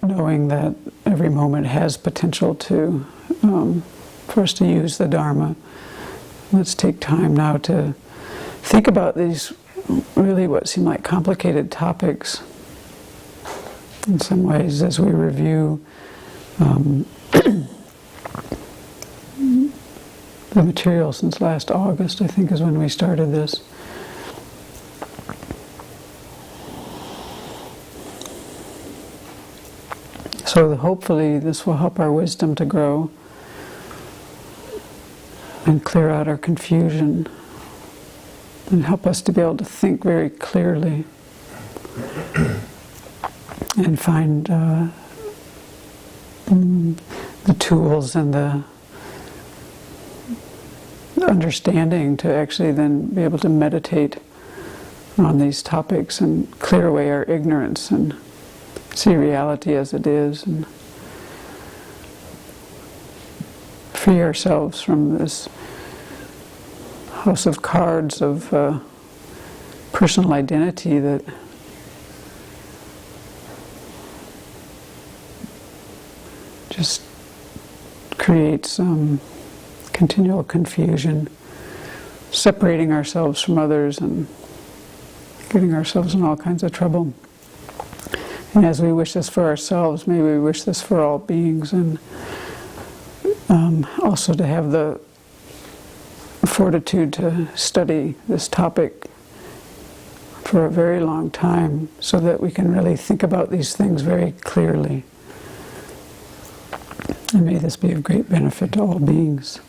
knowing that every moment has potential to for us to use the Dharma. Let's take time now to think about these really what seem like complicated topics in some ways as we review the material since last August, I think is when we started this. So hopefully this will help our wisdom to grow and clear out our confusion and help us to be able to think very clearly and find the tools and the understanding to actually then be able to meditate on these topics and clear away our ignorance and see reality as it is and free ourselves from this house of cards of personal identity that just creates continual confusion, separating ourselves from others and getting ourselves in all kinds of trouble. And as we wish this for ourselves, may we wish this for all beings, and also to have the fortitude to study this topic for a very long time so that we can really think about these things very clearly. And may this be of great benefit to all beings.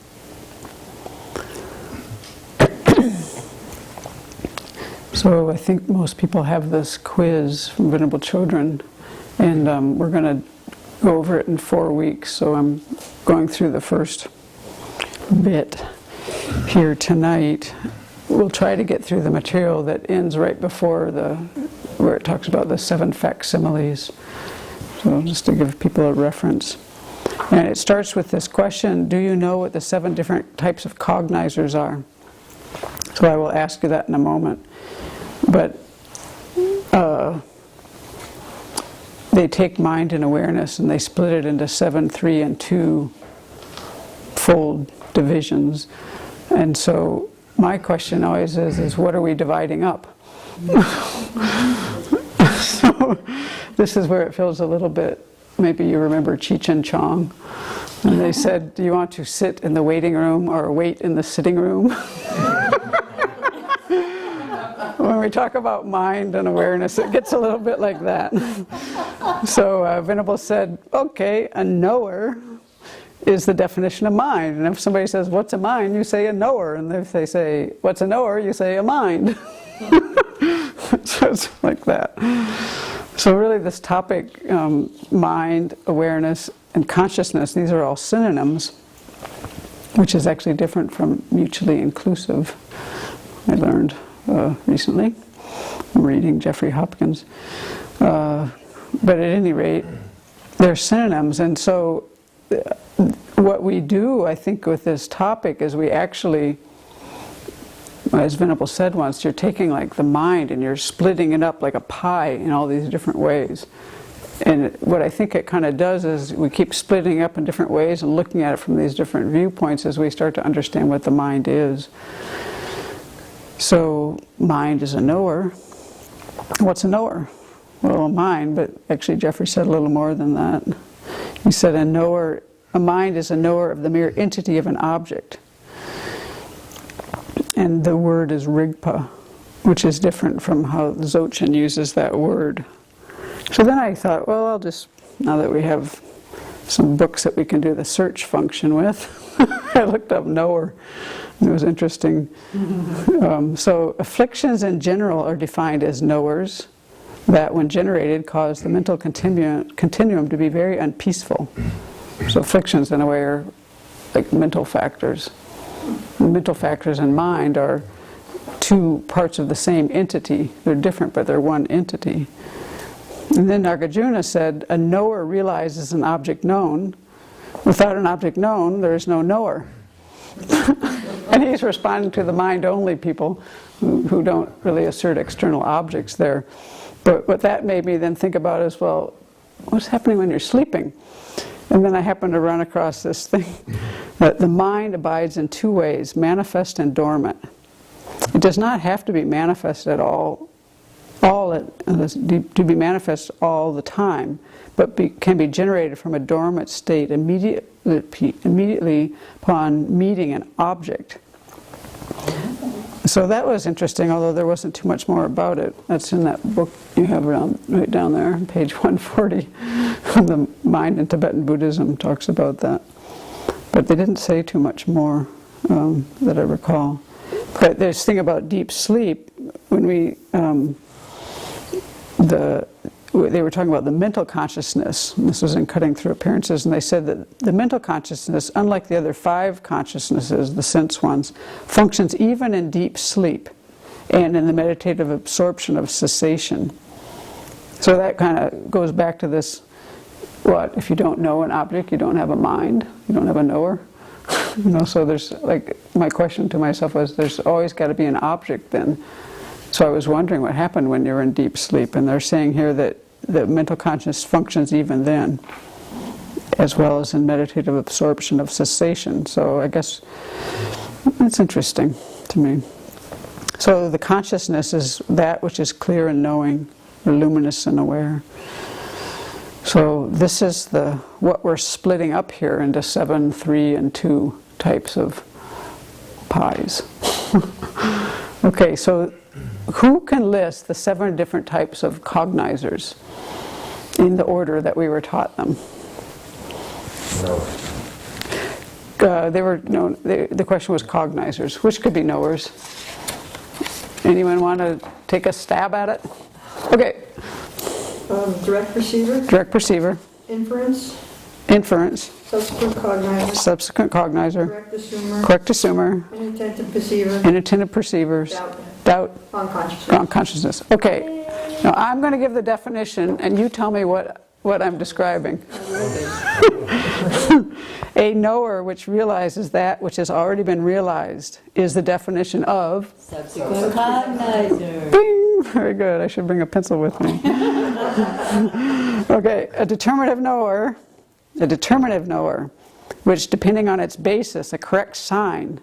So I think most people have this quiz from Venerable Children, and we're going to go over it in 4 weeks. So I'm going through the first bit here tonight. We'll try to get through the material that ends right before where it talks about the 7 facsimiles. So just to give people a reference. And it starts with this question: do you know what the 7 different types of cognizers are? So I will ask you that in a moment. But they take mind and awareness and they split it into 7, 3, and 2 fold divisions. And so my question always is what are we dividing up? So this is where it feels a little bit, maybe you remember Cheech and Chong, and they said, do you want to sit in the waiting room or wait in the sitting room? When we talk about mind and awareness, it gets a little bit like that. So Venerable said, okay, a knower is the definition of mind. And if somebody says, what's a mind? You say a knower. And if they say, what's a knower? You say a mind. So it's like that. So really this topic, mind, awareness, and consciousness, these are all synonyms, which is actually different from mutually inclusive, I learned recently. I'm reading Jeffrey Hopkins. But at any rate, they're synonyms. And so what we do, I think, with this topic is we actually, as Venerable said once, you're taking like the mind and you're splitting it up like a pie in all these different ways. And what I think it kind of does is we keep splitting it up in different ways and looking at it from these different viewpoints as we start to understand what the mind is. So mind is a knower. What's a knower? Well, a mind, but actually Jeffrey said a little more than that. He said a mind is a knower of the mere entity of an object. And the word is rigpa, which is different from how Dzogchen uses that word. So then I thought, well, I'll just, now that we have some books that we can do the search function with, I looked up knower. It was interesting. So afflictions in general are defined as knowers that, when generated, cause the mental continuum to be very unpeaceful. So afflictions, in a way, are like mental factors. The mental factors and mind are 2 parts of the same entity. They're different, but they're one entity. And then Nagarjuna said, a knower realizes an object known. Without an object known, there is no knower. And he's responding to the mind-only people who don't really assert external objects there. But what that made me then think about is, well, what's happening when you're sleeping? And then I happened to run across this thing that the mind abides in two ways, manifest and dormant. It does not have to be manifest at all to be manifest all the time, but can be generated from a dormant state immediately upon meeting an object. So that was interesting, although there wasn't too much more about it. That's in that book you have right down there, page 140. The Mind in Tibetan Buddhism talks about that. But they didn't say too much more that I recall. But this thing about deep sleep, when they were talking about the mental consciousness, and this was in Cutting Through Appearances, and they said that the mental consciousness, unlike the other 5 consciousnesses, the sense ones, functions even in deep sleep and in the meditative absorption of cessation. So that kind of goes back to this, what, if you don't know an object, you don't have a mind, you don't have a knower. So there's, like, my question to myself was, there's always got to be an object then. So I was wondering what happened when you're in deep sleep, and they're saying here that the mental consciousness functions even then, as well as in meditative absorption of cessation. So I guess that's interesting to me. So the consciousness is that which is clear and knowing, or luminous and aware. So this is what we're splitting up here into 7, 3, and 2 types of pies. Okay, so who can list the 7 different types of cognizers in the order that we were taught them? No. The question was cognizers, which could be knowers. Anyone want to take a stab at it? Okay. Direct perceiver. Direct perceiver. Inference. Inference. Subsequent cognizer. Subsequent cognizer. Correct assumer. Correct assumer. Inattentive perceiver. Inattentive perceivers. Doubt. Doubt. Unconsciousness. Unconsciousness. Okay. Now I'm going to give the definition, and you tell me what I'm describing. A knower which realizes that which has already been realized is the definition of subsequent cognizer. Bing! Very good. I should bring a pencil with me. Okay, a determinative knower, which, depending on its basis, a correct sign,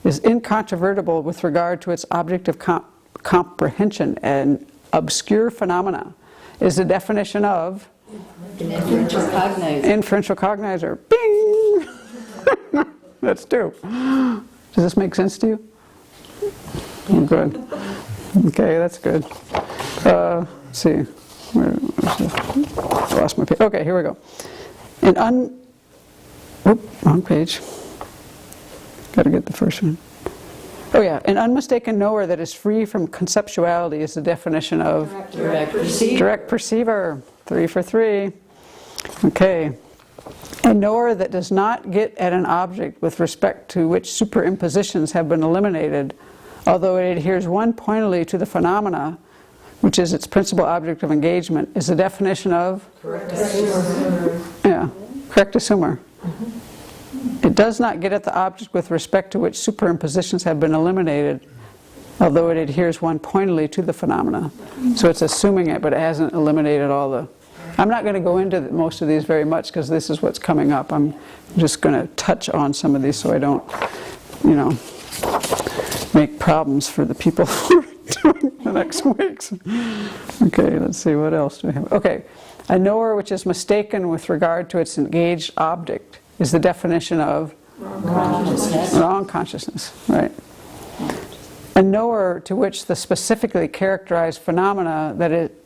is incontrovertible with regard to its object of comprehension and obscure phenomena, is the definition of Inferential cognizer. Inferential cognizer. Bing! That's 2. Does this make sense to you? Good. Okay, that's good. Let's see. I lost my page. Okay, here we go. Wrong page. Got to get the first one. Oh yeah, an unmistaken knower that is free from conceptuality is the definition of Direct perceiver. direct perceiver. 3 for 3. Okay. A knower that does not get at an object with respect to which superimpositions have been eliminated, although it adheres one pointedly to the phenomena, which is its principal object of engagement, is the definition of Correct assumer. Yeah, correct assumer. It does not get at the object with respect to which superimpositions have been eliminated, although it adheres one pointedly to the phenomena. So it's assuming it, but it hasn't eliminated all the... I'm not going to go into most of these very much because this is what's coming up. I'm just going to touch on some of these so I don't, make problems for the people who are doing the next weeks. Okay, let's see, what else do we have? Okay, a knower which is mistaken with regard to its engaged object is the definition of wrong consciousness, right? A knower to which the specifically characterized phenomena that it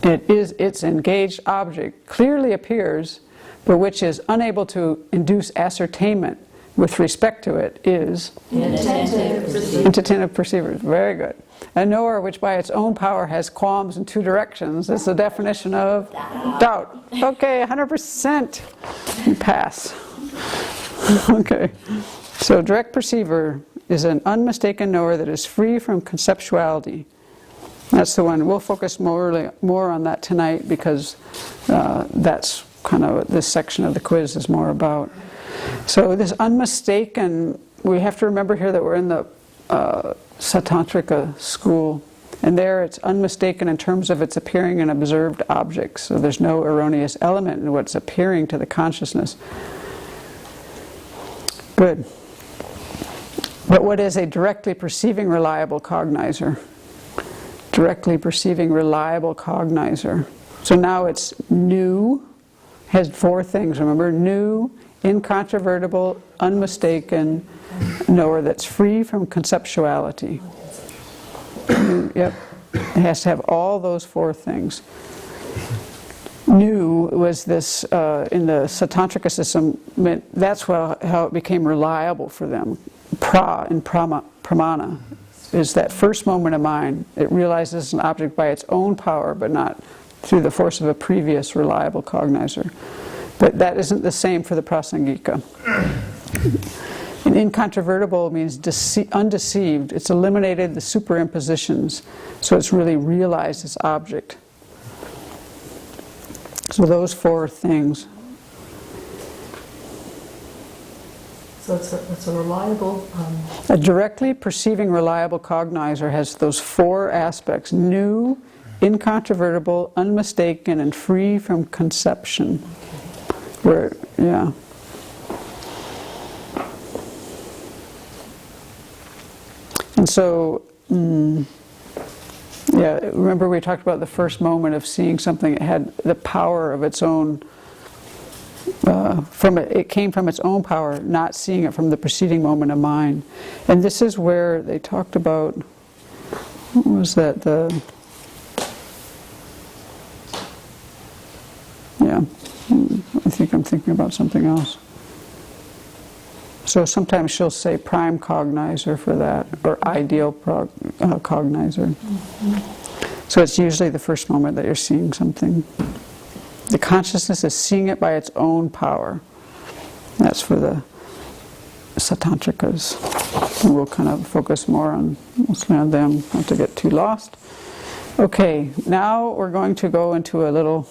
is its engaged object clearly appears, but which is unable to induce ascertainment with respect to it is inattentive perceivers. Very good. A knower which by its own power has qualms in 2 directions is the definition of doubt. Okay, 100%. You pass. Okay. So direct perceiver is an unmistaken knower that is free from conceptuality. That's the one. We'll focus more on that tonight because that's kind of what this section of the quiz is more about. So this unmistaken, we have to remember here that we're in the Satantrika school, And there it's unmistaken in terms of its appearing in observed objects. So there's no erroneous element in what's appearing to the consciousness. Good. But what is a directly perceiving reliable cognizer? Directly perceiving reliable cognizer. So now it's new, has 4 things, remember? New, incontrovertible, unmistaken, knower that's free from conceptuality. Yep. It has to have all those 4 things. New was this, in the Satantrika system, meant that's how it became reliable for them. Pramana is that first moment of mind. It realizes an object by its own power, but not through the force of a previous reliable cognizer. But that isn't the same for the prasangika. And incontrovertible means undeceived. It's eliminated the superimpositions, so it's really realized its object. So those 4 things. So it's a reliable... A directly perceiving reliable cognizer has those 4 aspects: new, incontrovertible, unmistaken, and free from conception. Where, yeah. And so, yeah, remember we talked about the first moment of seeing something. It had the power of its own, it came from its own power, not seeing it from the preceding moment of mind. And this is where they talked about, what was that, I think I'm thinking about something else. So sometimes she'll say prime cognizer for that, or ideal cognizer. So it's usually the first moment that you're seeing something. The consciousness is seeing it by its own power. That's for the Satantrikas. And we'll kind of focus more on, mostly on them, not to get too lost. Okay, now we're going to go into a little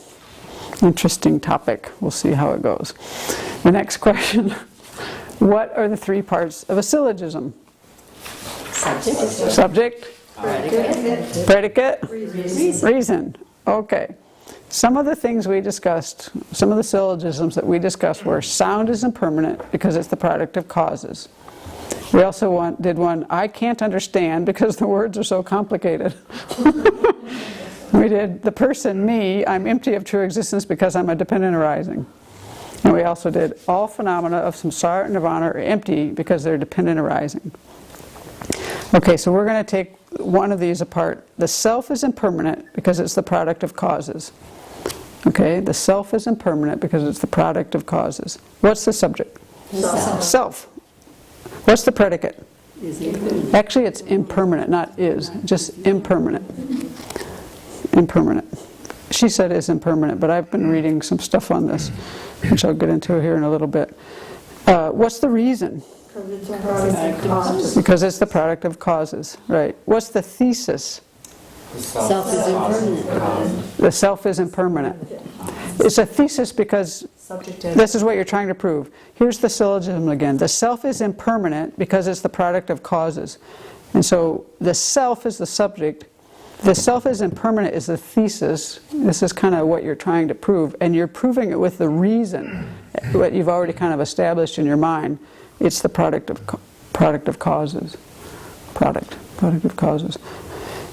interesting topic. We'll see how it goes. The next question, what are the 3 parts of a syllogism? Subject, predicate, reason. Okay. Some of the things we discussed, some of the syllogisms that we discussed were sound is impermanent because it's the product of causes. We also did one, I can't understand because the words are so complicated. We did the person, me, I'm empty of true existence because I'm a dependent arising. And we also did all phenomena of samsara and nirvana are empty because they're dependent arising. Okay, so we're going to take one of these apart. The self is impermanent because it's the product of causes. Okay, the self is impermanent because it's the product of causes. What's the subject? Self. What's the predicate? Actually, it's impermanent, not is, just impermanent. Impermanent. She said is impermanent, but I've been reading some stuff on this, which I'll get into here in a little bit. What's the reason? Because it's the product of causes, right? What's the thesis? Self is impermanent. The self is impermanent. It's a thesis because this is what you're trying to prove. Here's the syllogism again. The self is impermanent because it's the product of causes. And so the self is the subject. The self is impermanent is the thesis. This is kind of what you're trying to prove. And you're proving it with the reason, what you've already kind of established in your mind. It's the product of causes. Product of causes.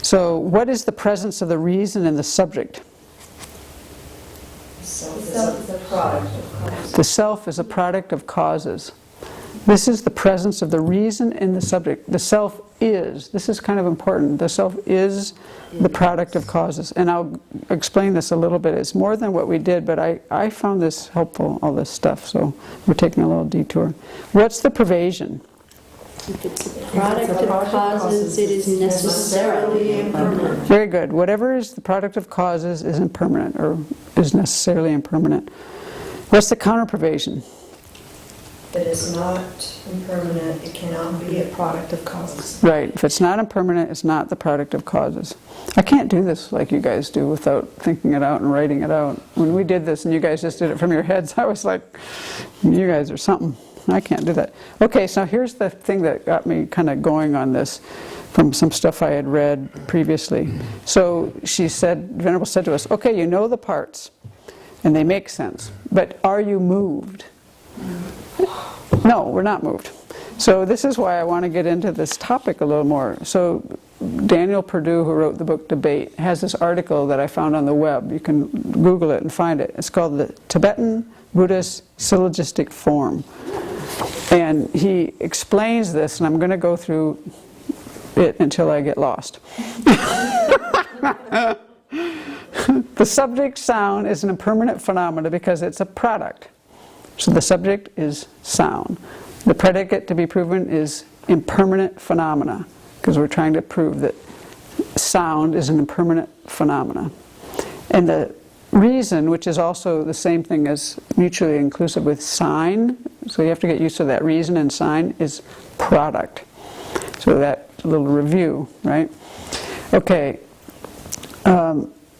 So what is the presence of the reason in the subject? The self is a product of causes. This is the presence of the reason in the subject. The self is, this is kind of important, the self is the product of causes. And I'll explain this a little bit. It's more than what we did, but I found this helpful, all this stuff, so we're taking a little detour. What's the pervasion? If it's the product of causes, it is necessarily impermanent. Very good. Whatever is the product of causes is impermanent, or is necessarily impermanent. What's the counter-pervasion? It is not impermanent, it cannot be a product of causes. Right. If it's not impermanent, it's not the product of causes. I can't do this like you guys do without thinking it out and writing it out. When we did this and you guys just did it from your heads, I was like, you guys are something. I can't do that. Okay, so here's the thing that got me kind of going on this. from some stuff I had read previously. So Venerable said to us, okay, you know the parts, and they make sense, but are you moved? No, we're not moved. So this is why I want to get into this topic a little more. So Daniel Perdue, who wrote the book Debate, has this article that I found on the web. You can Google it and find it. It's called The Tibetan Buddhist Syllogistic Form. And he explains this, and I'm going to go through it until I get lost. The subject sound is an impermanent phenomena because it's a product. So the subject is sound. The predicate to be proven is impermanent phenomena, because we're trying to prove that sound is an impermanent phenomena. And the reason, which is also the same thing as mutually inclusive with sign, so you have to get used to that, reason and sign is product. So that little review, right? Okay.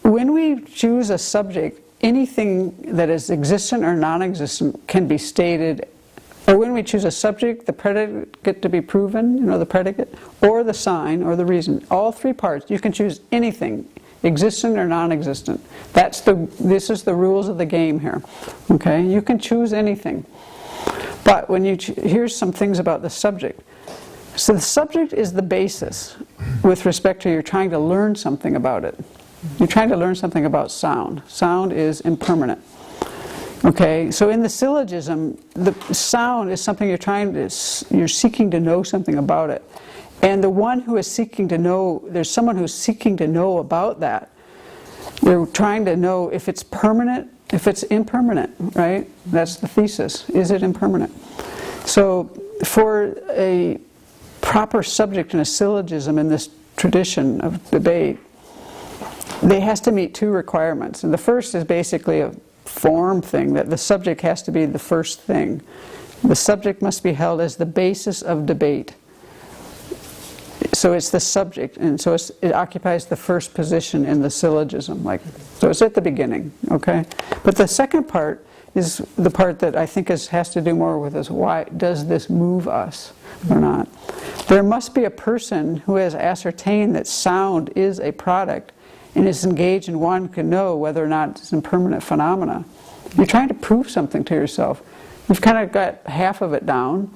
When we choose a subject, anything that is existent or non-existent can be stated. Or when we choose a subject, the predicate to be proven, you know, the predicate, or the sign, or the reason, all three parts, you can choose anything, existent or non-existent. This is the rules of the game here. Okay, you can choose anything. But when here's some things about the subject. So the subject is the basis with respect to you're trying to learn something about it. You're trying to learn something about sound. Sound is impermanent. Okay, so in the syllogism, the sound is something you're seeking to know something about it. And the one who is seeking to know, there's someone who's seeking to know about that. They're trying to know if it's permanent, if it's impermanent, right? That's the thesis. Is it impermanent? So for a proper subject in a syllogism in this tradition of debate, they has to meet two requirements. And the first is basically a form thing, that the subject has to be the first thing. The subject must be held as the basis of debate. So it's the subject, and so it occupies the first position in the syllogism. So it's at the beginning, okay? But the second part is the part that I think has to do more with us. Why does this move us or not? There must be a person who has ascertained that sound is a product and is engaged in one can know whether or not it's an impermanent phenomena. You're trying to prove something to yourself. You've kind of got half of it down.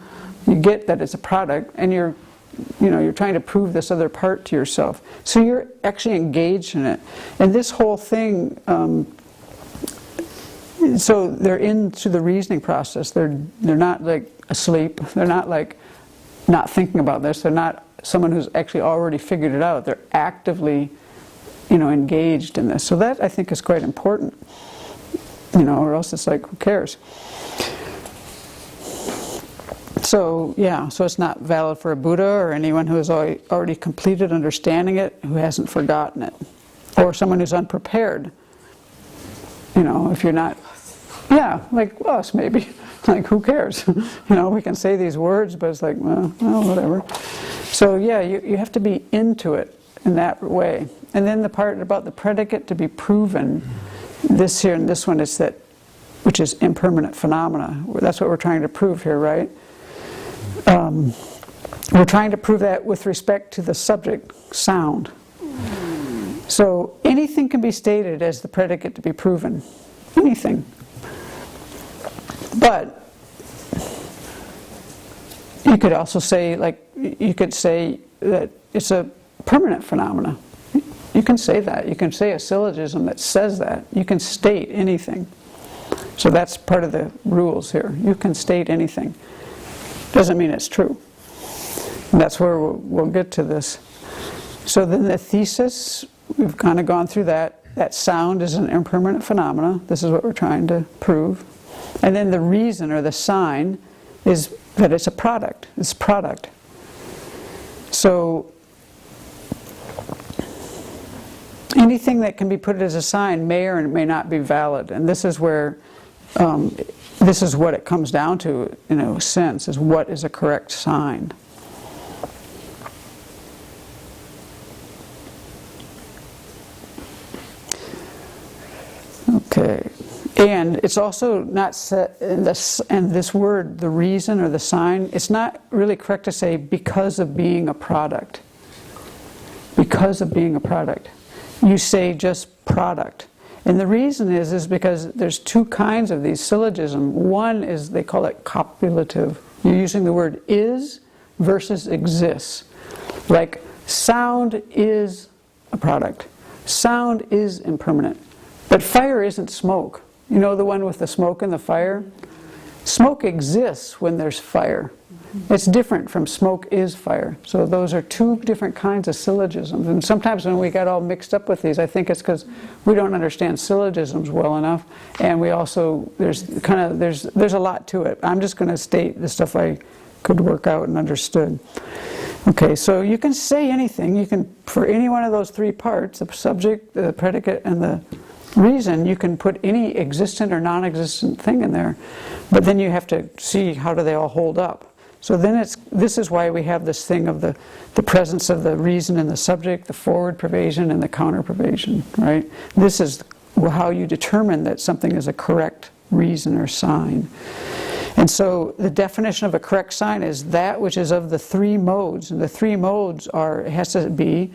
You get that it's a product, and you're trying to prove this other part to yourself. So you're actually engaged in it. And this whole thing, so they're into the reasoning process. They're not like asleep. They're not like not thinking about this. They're not someone who's actually already figured it out. They're actively engaged in this. So that, I think, is quite important. Or else it's like, who cares? So, yeah, so it's not valid for a Buddha or anyone who has already completed understanding it, who hasn't forgotten it. Or someone who's unprepared. If you're not, like us maybe. Like, who cares? We can say these words, but it's like, well, whatever. So, yeah, you have to be into it in that way. And then the part about the predicate to be proven, this here and this one is that, which is impermanent phenomena. That's what we're trying to prove here, right? We're trying to prove that with respect to the subject, sound. So anything can be stated as the predicate to be proven. Anything. But you could also say, you could say that it's a permanent phenomena. You can say that. You can say a syllogism that says that. You can state anything. So that's part of the rules here. You can state anything. Doesn't mean it's true. And that's where we'll get to this. So then the thesis, we've kind of gone through that. That sound is an impermanent phenomena. This is what we're trying to prove. And then the reason or the sign is that it's a product. It's product. So anything that can be put as a sign may or may not be valid. And this is where, this is what it comes down to, in a sense, is what is a correct sign. Okay. And it's also not set in this word, the reason or the sign, it's not really correct to say because of being a product. because of being a product. You say just product. And the reason is because there's two kinds of these syllogism. One is, they call it copulative. You're using the word is versus exists. Like, sound is a product. Sound is impermanent. But fire isn't smoke. You know the one with the smoke and the fire? Smoke exists when there's fire. It's different from smoke is fire. So those are two different kinds of syllogisms. And sometimes when we get all mixed up with these, I think it's because we don't understand syllogisms well enough. And we also, there's a lot to it. I'm just going to state the stuff I could work out and understood. Okay, so you can say anything. You can, for any one of those three parts, the subject, the predicate, and the reason, you can put any existent or non-existent thing in there. But then you have to see how do they all hold up. So then this is why we have this thing of the presence of the reason in the subject, the forward pervasion, and the counter pervasion, right? This is how you determine that something is a correct reason or sign. And so the definition of a correct sign is that which is of the three modes. And the three modes are, it has to be,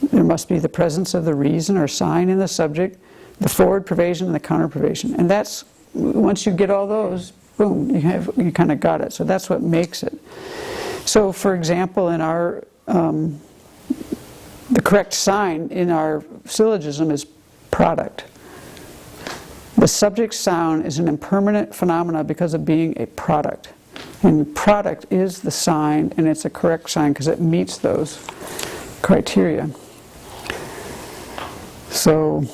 there must be the presence of the reason or sign in the subject, the forward pervasion, and the counter pervasion. And that's, once you get all those, boom, you kind of got it. So that's what makes it. So for example, in our, the correct sign in our syllogism is product. The subject sound is an impermanent phenomena because of being a product. And product is the sign, and it's a correct sign because it meets those criteria. So,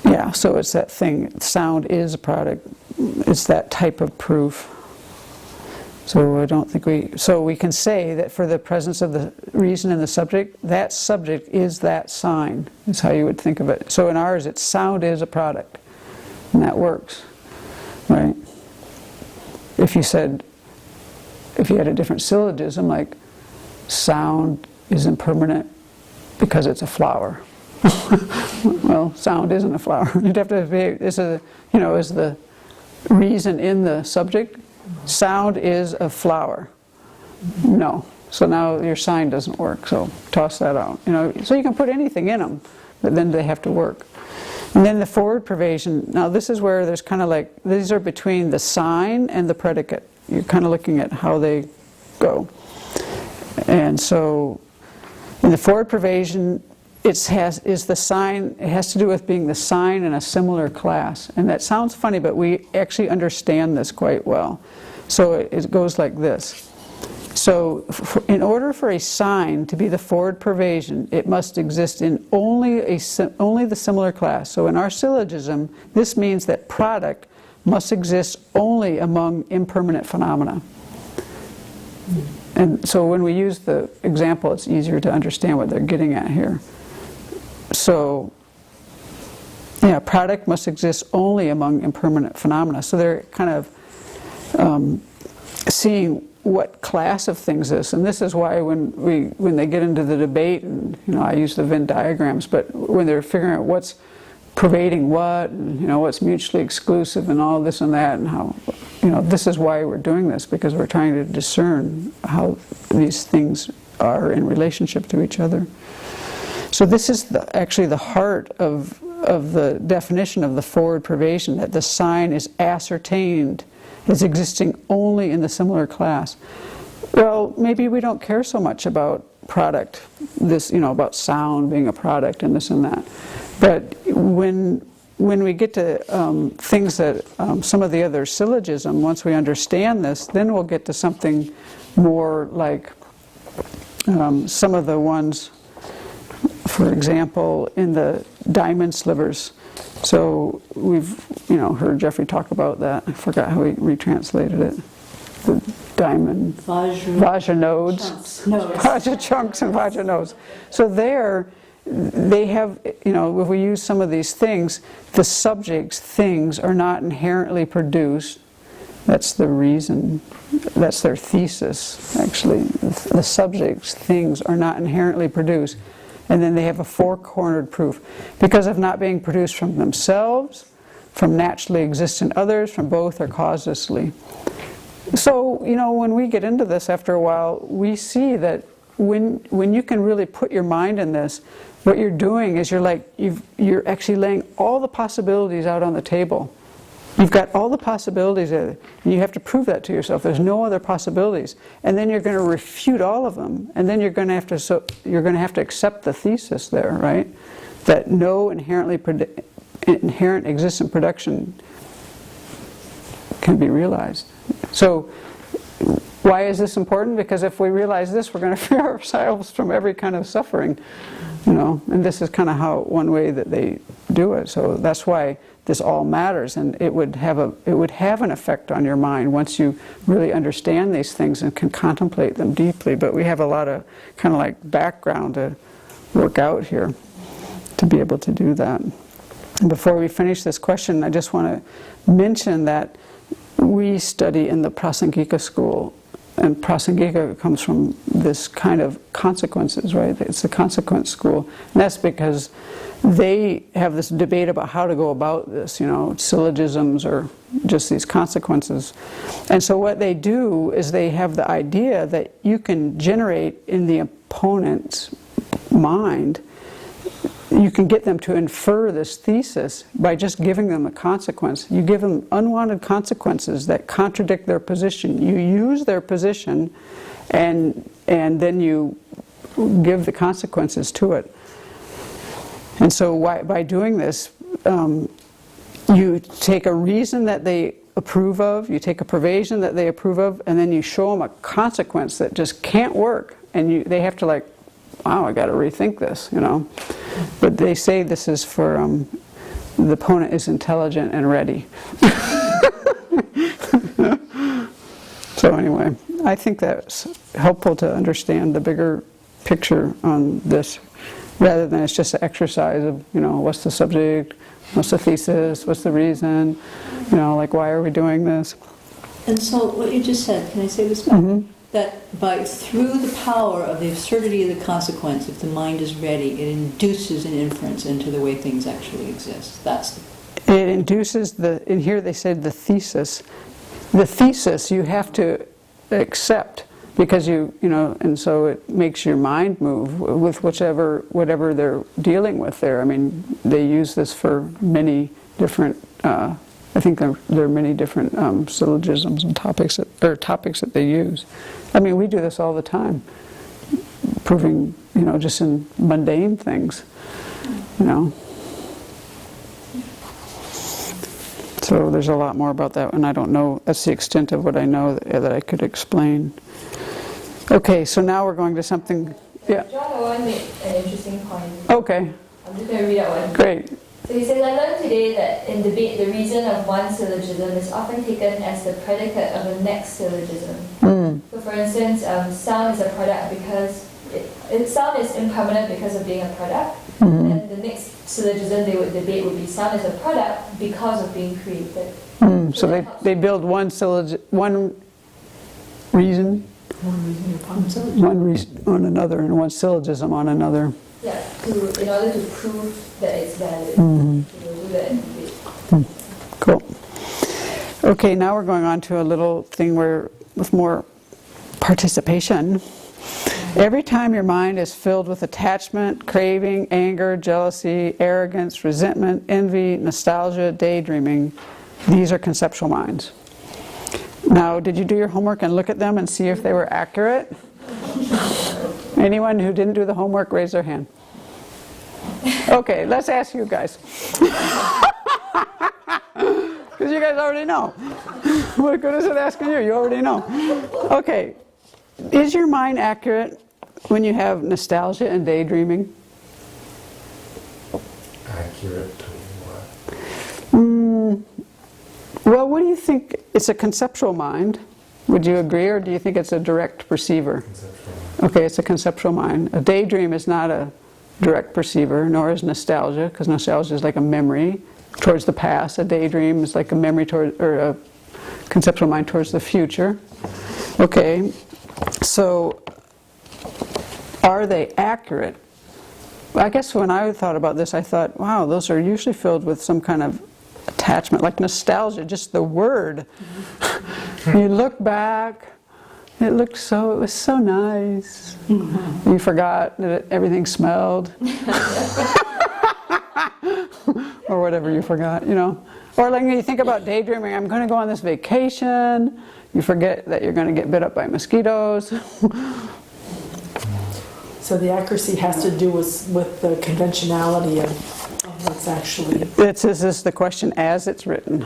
yeah, so it's that thing. Sound is a product. It's that type of proof. So I don't think so we can say that for the presence of the reason in the subject, that subject is that sign, is how you would think of it. So in ours, it's sound is a product. And that works, right? If you had a different syllogism, like sound is impermanent because it's a flower. Well, sound isn't a flower. You'd have to be, is the reason in the subject, sound is a flower. No. So now your sign doesn't work, so toss that out. So you can put anything in them, but then they have to work. And then the forward pervasion, now this is where there's kind of like, these are between the sign and the predicate. You're kind of looking at how they go. And so in the forward pervasion, it has to do with being the sign in a similar class. And that sounds funny, but we actually understand this quite well. So it goes like this. So in order for a sign to be the forward pervasion, it must exist in only the similar class. So in our syllogism, this means that product must exist only among impermanent phenomena. And so when we use the example, it's easier to understand what they're getting at here. So, yeah, product must exist only among impermanent phenomena. So they're kind of seeing what class of things this, and this is why when they get into the debate, and I use the Venn diagrams, but when they're figuring out what's pervading what, and what's mutually exclusive, and all this and that, and how, this is why we're doing this, because we're trying to discern how these things are in relationship to each other. So this is actually the heart of the definition of the forward pervasion, that the sign is ascertained as existing only in the similar class. Well, maybe we don't care so much about product, this, about sound being a product and this and that. But when we get to things that some of the other syllogism, once we understand this, then we'll get to something more like some of the ones, for example, in the diamond slivers. So we've, heard Jeffrey talk about that. I forgot how he retranslated it. The diamond Vajra nodes. Vajra chunks and Vajra nodes. So they have, if we use some of these things, the subject's things are not inherently produced. That's the reason. That's their thesis, actually. The subject's things are not inherently produced. And then they have a four-cornered proof because of not being produced from themselves, from naturally existent others, from both, or causelessly. So, when we get into this after a while, we see that when you can really put your mind in this, what you're doing is you're actually laying all the possibilities out on the table. You've got all the possibilities there, and you have to prove that to yourself. There's no other possibilities, and then you're going to refute all of them, and then you're going to have to accept the thesis there, right? That no inherent existent production can be realized. So, why is this important? Because if we realize this, we're going to free ourselves from every kind of suffering, and this is kind of one way that they do it. So that's why this all matters, and it would have an effect on your mind once you really understand these things and can contemplate them deeply. But we have a lot of kind of like background to work out here to be able to do that. And before we finish this question, I just want to mention that we study in the Prasangika school, and Prasangika comes from this kind of consequences, right? It's the consequence school, and that's because they have this debate about how to go about this, syllogisms or just these consequences. And so what they do is they have the idea that you can generate in the opponent's mind, you can get them to infer this thesis by just giving them a consequence. You give them unwanted consequences that contradict their position. You use their position and then you give the consequences to it. And so by doing this, you take a reason that they approve of, you take a pervasion that they approve of, and then you show them a consequence that just can't work. And they have to wow, I got to rethink this, But they say this is for the opponent is intelligent and ready. So anyway, I think that's helpful to understand the bigger picture on this, rather than it's just an exercise of, what's the subject, what's the thesis, what's the reason, why are we doing this? And so what you just said, can I say this back? Mm-hmm. That through the power of the absurdity of the consequence, if the mind is ready, it induces an inference into the way things actually exist. It induces in here they said the thesis. The thesis you have to accept, because and so it makes your mind move with whatever they're dealing with there. I mean, they use this for many different, I think there are many different syllogisms and topics that they use. I mean, we do this all the time, proving, just in mundane things, So there's a lot more about that, and I don't know, that's the extent of what I know that I could explain. Okay, so now we're going to something, yeah. John Owen made an interesting point. Okay. I'm just going to read out one. Great. So he says, I learned today that in debate, the reason of one syllogism is often taken as the predicate of the next syllogism. So for instance, sound is a product because sound is impermanent because of being a product. And the next syllogism they would debate would be sound is a product because of being created. So they build one reason on another, and one syllogism on another. Yeah, in order to prove that it's valid. To do that in debate. Cool. Okay, now we're going on to a little thing with more participation. Every time your mind is filled with attachment, craving, anger, jealousy, arrogance, resentment, envy, nostalgia, daydreaming, these are conceptual minds. Now, did you do your homework and look at them and see if they were accurate? Anyone who didn't do the homework, raise their hand. Okay, let's ask you guys. Because you guys already know. What good is it asking you? You already know. Okay, is your mind accurate when you have nostalgia and daydreaming? Accurate to what? Well, what do you think? It's a conceptual mind. Would you agree, or do you think it's a direct perceiver? Conceptual. Okay, it's a conceptual mind. A daydream is not a direct perceiver, nor is nostalgia, because nostalgia is like a memory towards the past. A daydream is like a memory or a conceptual mind towards the future. Okay, so are they accurate? Well, I guess when I thought about this, I thought, wow, those are usually filled with some kind of attachment, like nostalgia, just the word. You look back, It was so nice. You forgot that everything smelled. Or whatever you forgot, you know. Or like you think about daydreaming, I'm going to go on this vacation. You forget that you're going to get bit up by mosquitoes. So the accuracy has to do with the conventionality of what's actually. Is this the question as it's written?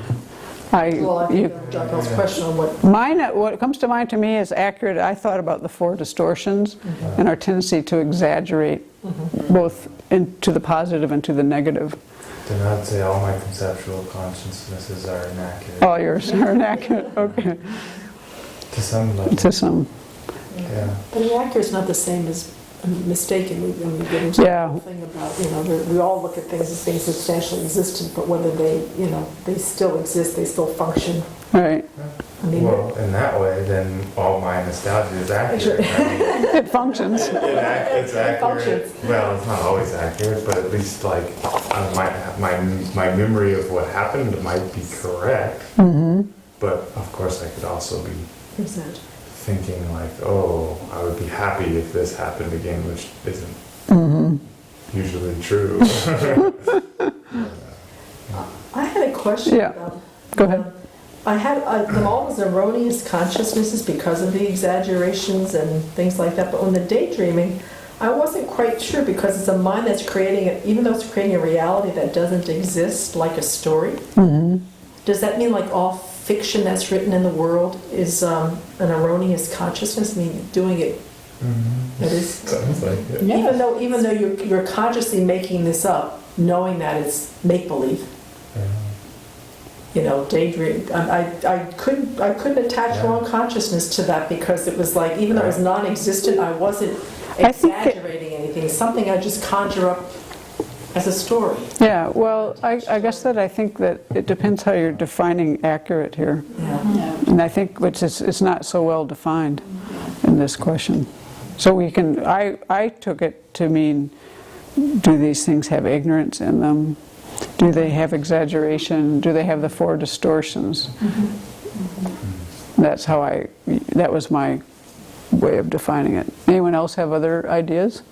Well, I think John's question on what. What comes to mind to me is accurate. I thought about the 4 distortions and our tendency to exaggerate both into the positive and to the negative. Then I'd say all my conceptual consciousnesses are inaccurate. All yours are inaccurate. Okay. To some level. To some. Yeah. But inaccurate is not the same as mistaken. When we get into Yeah. the whole thing about, we all look at things as being substantially existent, but whether they, they still exist, they still function. Right. I mean, Well, in that way, then all my nostalgia is accurate. I mean, It functions. it's accurate. functions. Well, it's not always accurate, but at least like my memory of what happened might be correct. But of course, I could also be thinking like, oh, I would be happy if this happened again, which isn't usually true. I had a question Yeah. about. Go ahead. I had them all as erroneous consciousnesses because of the exaggerations and things like that. But when the daydreaming, I wasn't quite sure because it's a mind that's creating it, even though it's creating a reality that doesn't exist, like a story. Does that mean like all fiction that's written in the world is an erroneous consciousness? I mean, doing it. It is. Sounds like it. Even though you're consciously making this up, knowing that it's make believe. Daydream. I couldn't attach wrong consciousness to that because it was like, even though it was non-existent, I wasn't exaggerating anything. It's something I just conjure up as a story. Yeah, well, I guess that I think that it depends how you're defining accurate here. Yeah. And I think it's not so well defined in this question. So I took it to mean, do these things have ignorance in them? Do they have exaggeration? Do they have the 4 distortions? That was my way of defining it. Anyone else have other ideas?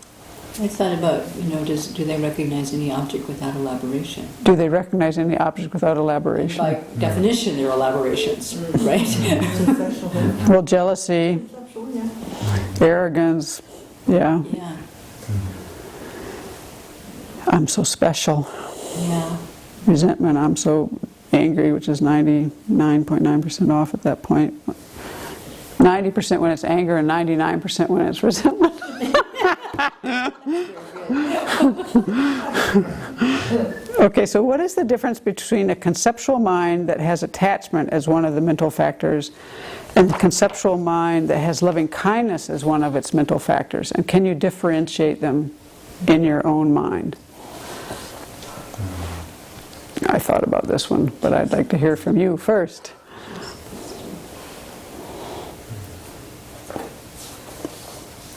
I thought about, do they recognize any object without elaboration? Do they recognize any object without elaboration? By definition, they're elaborations, right? Well, jealousy, arrogance, yeah. Yeah, I'm so special. yeah. Resentment, I'm so angry, which is 99.9% off at that point. 90% when it's anger and 99% when it's resentment. Okay, so what is the difference between a conceptual mind that has attachment as one of the mental factors and the conceptual mind that has loving kindness as one of its mental factors? And can you differentiate them in your own mind? I thought about this one, but I'd like to hear from you first.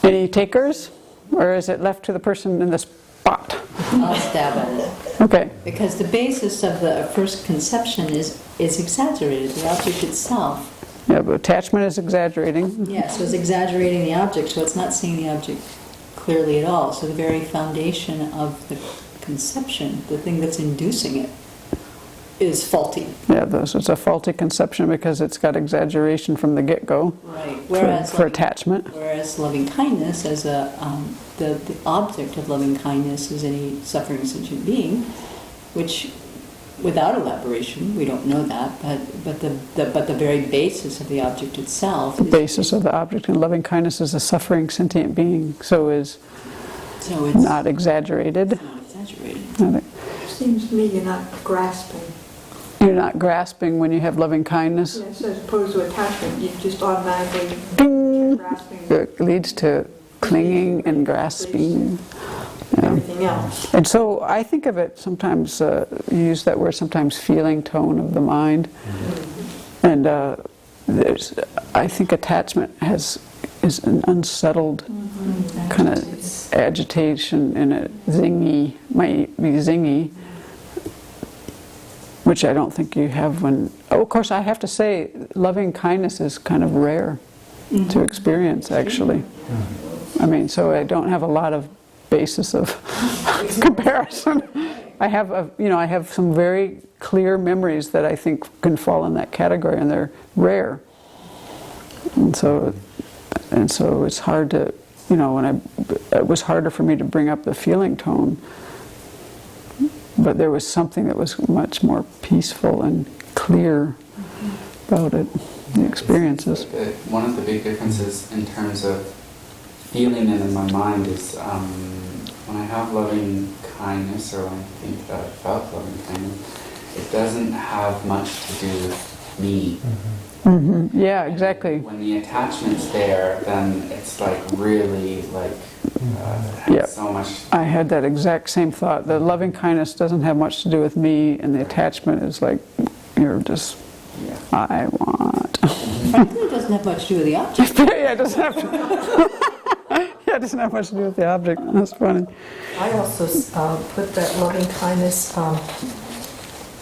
Any takers? Or is it left to the person in the spot? I'll stab at it. Okay. Because the basis of the first conception is exaggerated, the object itself. Yeah, but attachment is exaggerating. Yeah, so it's exaggerating the object, so it's not seeing the object clearly at all. So the very foundation of the conception, the thing that's inducing it, is faulty. Yeah, so it's a faulty conception because it's got exaggeration from the get-go. Right. For attachment. Whereas loving kindness, as the object of loving kindness, is any suffering sentient being, which, without elaboration, we don't know that, but the very basis of the object itself. The basis of the object in loving kindness is a suffering sentient being, so it's not exaggerated. Not exaggerated. Seems to me you're not grasping. You're not grasping when you have loving kindness. Yes, as opposed to attachment, you just automatically Ding! grasping It leads to clinging and grasping. everything else. And so I think of it sometimes, you use that word sometimes, feeling tone of the mind. And I think attachment is an unsettled kind of agitation and a zingy, might be zingy, which I don't think you have when... Oh, of course, I have to say, loving kindness is kind of rare to experience, actually. I mean, so I don't have a lot of basis of comparison. I have some very clear memories that I think can fall in that category, and they're rare. And so it's hard to, it was harder for me to bring up the feeling tone. But there was something that was much more peaceful and clear about it, the experiences. One of the big differences in terms of feeling it in my mind is when I have loving kindness, or when I think that I felt loving kindness, it doesn't have much to do with me. Mm-hmm. Yeah, exactly. When the attachment's there, then it's like really like Yep. so much. I had that exact same thought. The loving kindness doesn't have much to do with me, and the attachment is like, you're just, Yeah. I want. Frankly, it doesn't have much to do with the object. Yeah, it doesn't have to. Yeah, it doesn't have much to do with the object. That's funny. I also put that loving kindness,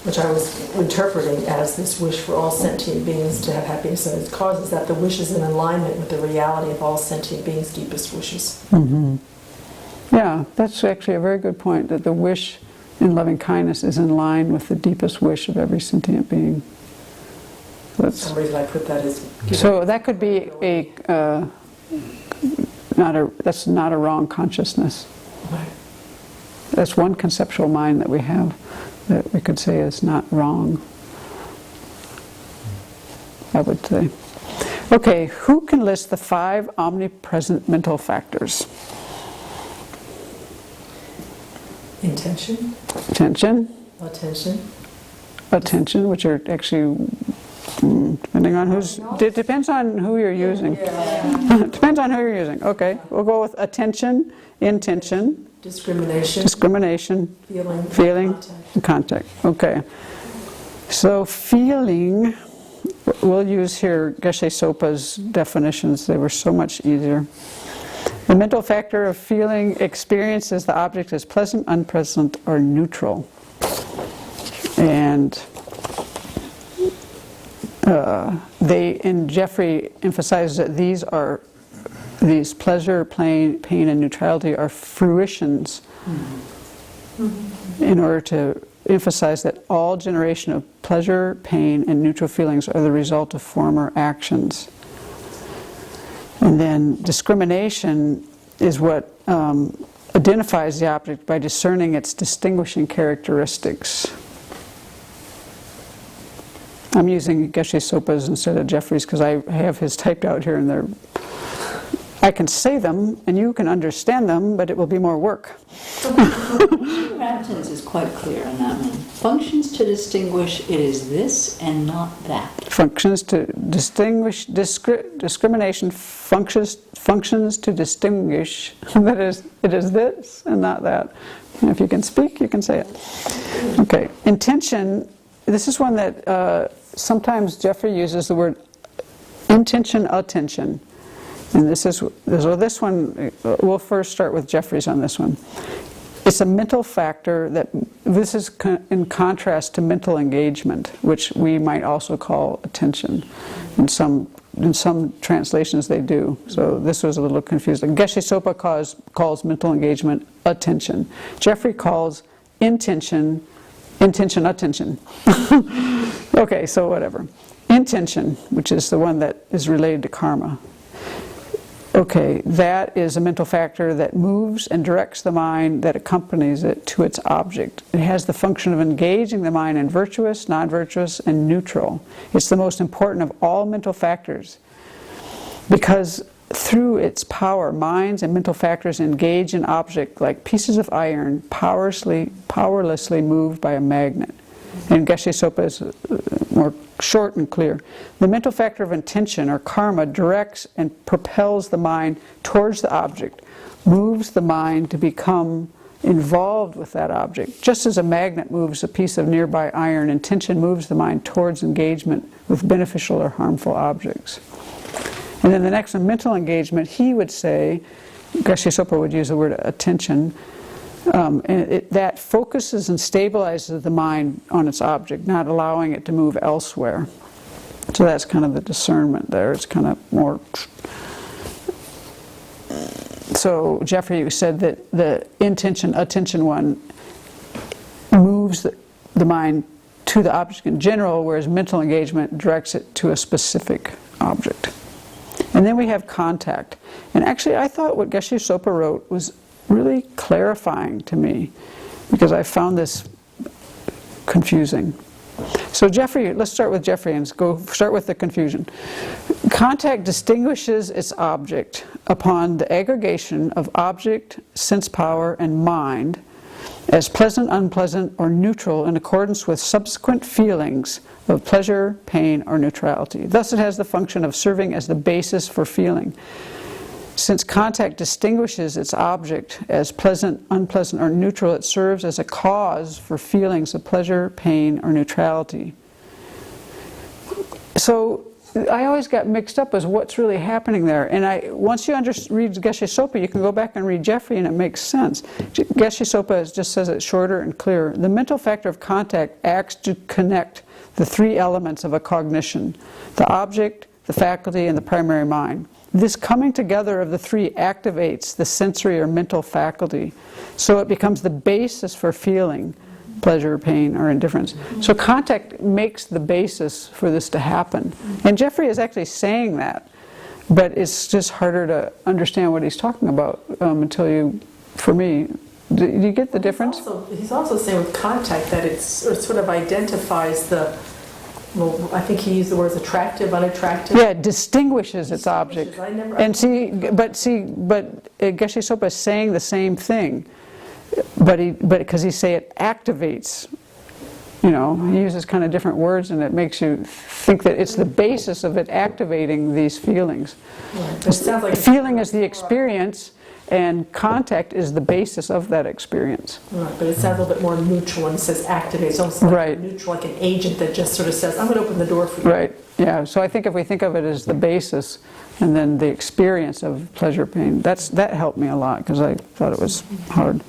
which I was interpreting as this wish for all sentient beings to have happiness, and it causes that the wish is in alignment with the reality of all sentient beings' deepest wishes. Mm-hmm. Yeah, that's actually a very good point, that the wish in loving kindness is in line with the deepest wish of every sentient being. For some reason I put that as... So that could be that's not a wrong consciousness. Right. That's one conceptual mind that we have that we could say is not wrong, I would say. Okay, who can list the 5 omnipresent mental factors? Intention, Attention, attention, which are actually, depending on it depends on who you're using. Depends on who you're using. Okay, we'll go with attention, intention, discrimination, feeling, and contact. Okay. So feeling, we'll use here Geshe Sopa's definitions. They were so much easier. The mental factor of feeling experiences the object as pleasant, unpleasant, or neutral. And Jeffrey emphasizes that these pleasure, pain, and neutrality are fruitions, in order to emphasize that all generation of pleasure, pain, and neutral feelings are the result of former actions. And then discrimination is what identifies the object by discerning its distinguishing characteristics. I'm using Geshe Sopa's instead of Jeffrey's because I have his typed out here, and I can say them and you can understand them, but it will be more work. Rampton's is quite clear on that one. Functions to distinguish, it is this and not that. Functions to distinguish, discrimination functions to distinguish, that is, it is this and not that. And if you can speak, you can say it. Okay, intention, this is one that sometimes Jeffrey uses the word intention, attention. And this one, we'll first start with Jeffrey's on this one. It's a mental factor that, this is in contrast to mental engagement, which we might also call attention. In some translations they do. So this was a little confusing. Geshe Sopa calls mental engagement attention. Jeffrey calls intention, attention. Okay, so whatever. Intention, which is the one that is related to karma. Okay, that is a mental factor that moves and directs the mind that accompanies it to its object. It has the function of engaging the mind in virtuous, non-virtuous, and neutral. It's the most important of all mental factors because through its power, minds and mental factors engage an object like pieces of iron powerlessly moved by a magnet. And Geshe Sopa is more short and clear. The mental factor of intention, or karma, directs and propels the mind towards the object, moves the mind to become involved with that object. Just as a magnet moves a piece of nearby iron, intention moves the mind towards engagement with beneficial or harmful objects. And then the next one, mental engagement, he would say, Geshe Sopa would use the word attention, that focuses and stabilizes the mind on its object, not allowing it to move elsewhere. So So that's kind of the discernment there. It's kind of more. So Jeffrey, you said that the attention one moves the mind to the object in general, whereas mental engagement directs it to a specific object. And then we have contact. And actually, I thought what Geshe Sopa wrote was really clarifying to me, because I found this confusing. So Jeffrey, let's start with Jeffrey and start with the confusion. Contact distinguishes its object upon the aggregation of object, sense power, and mind as pleasant, unpleasant, or neutral in accordance with subsequent feelings of pleasure, pain, or neutrality. Thus it has the function of serving as the basis for feeling. Since contact distinguishes its object as pleasant, unpleasant, or neutral, it serves as a cause for feelings of pleasure, pain, or neutrality. So I always got mixed up as what's really happening there. And once you read Geshe Sopa, you can go back and read Jeffrey, and it makes sense. Geshe Sopa just says it shorter and clearer. The mental factor of contact acts to connect the three elements of a cognition: the object, the faculty, and the primary mind. This coming together of the three activates the sensory or mental faculty, so it becomes the basis for feeling pleasure, pain, or indifference. So contact makes the basis for this to happen. And Jeffrey is actually saying that, but it's just harder to understand what he's talking about until you, for me, do you get the difference? He's also saying with contact that it sort of identifies the, well, I think he used the words attractive, unattractive. Yeah, it distinguishes its object. And but Geshe Sopa is saying the same thing, but because he say it activates, he uses kind of different words, and it makes you think that it's the basis of it activating these feelings. Right. It sounds like feeling is the experience, and contact is the basis of that experience. Right, but it sounds a little bit more neutral when it says activate. It's almost like neutral, like an agent that just sort of says, I'm going to open the door for you. Right, yeah. So I think if we think of it as the basis and then the experience of pleasure, pain, that helped me a lot, because I thought it was hard.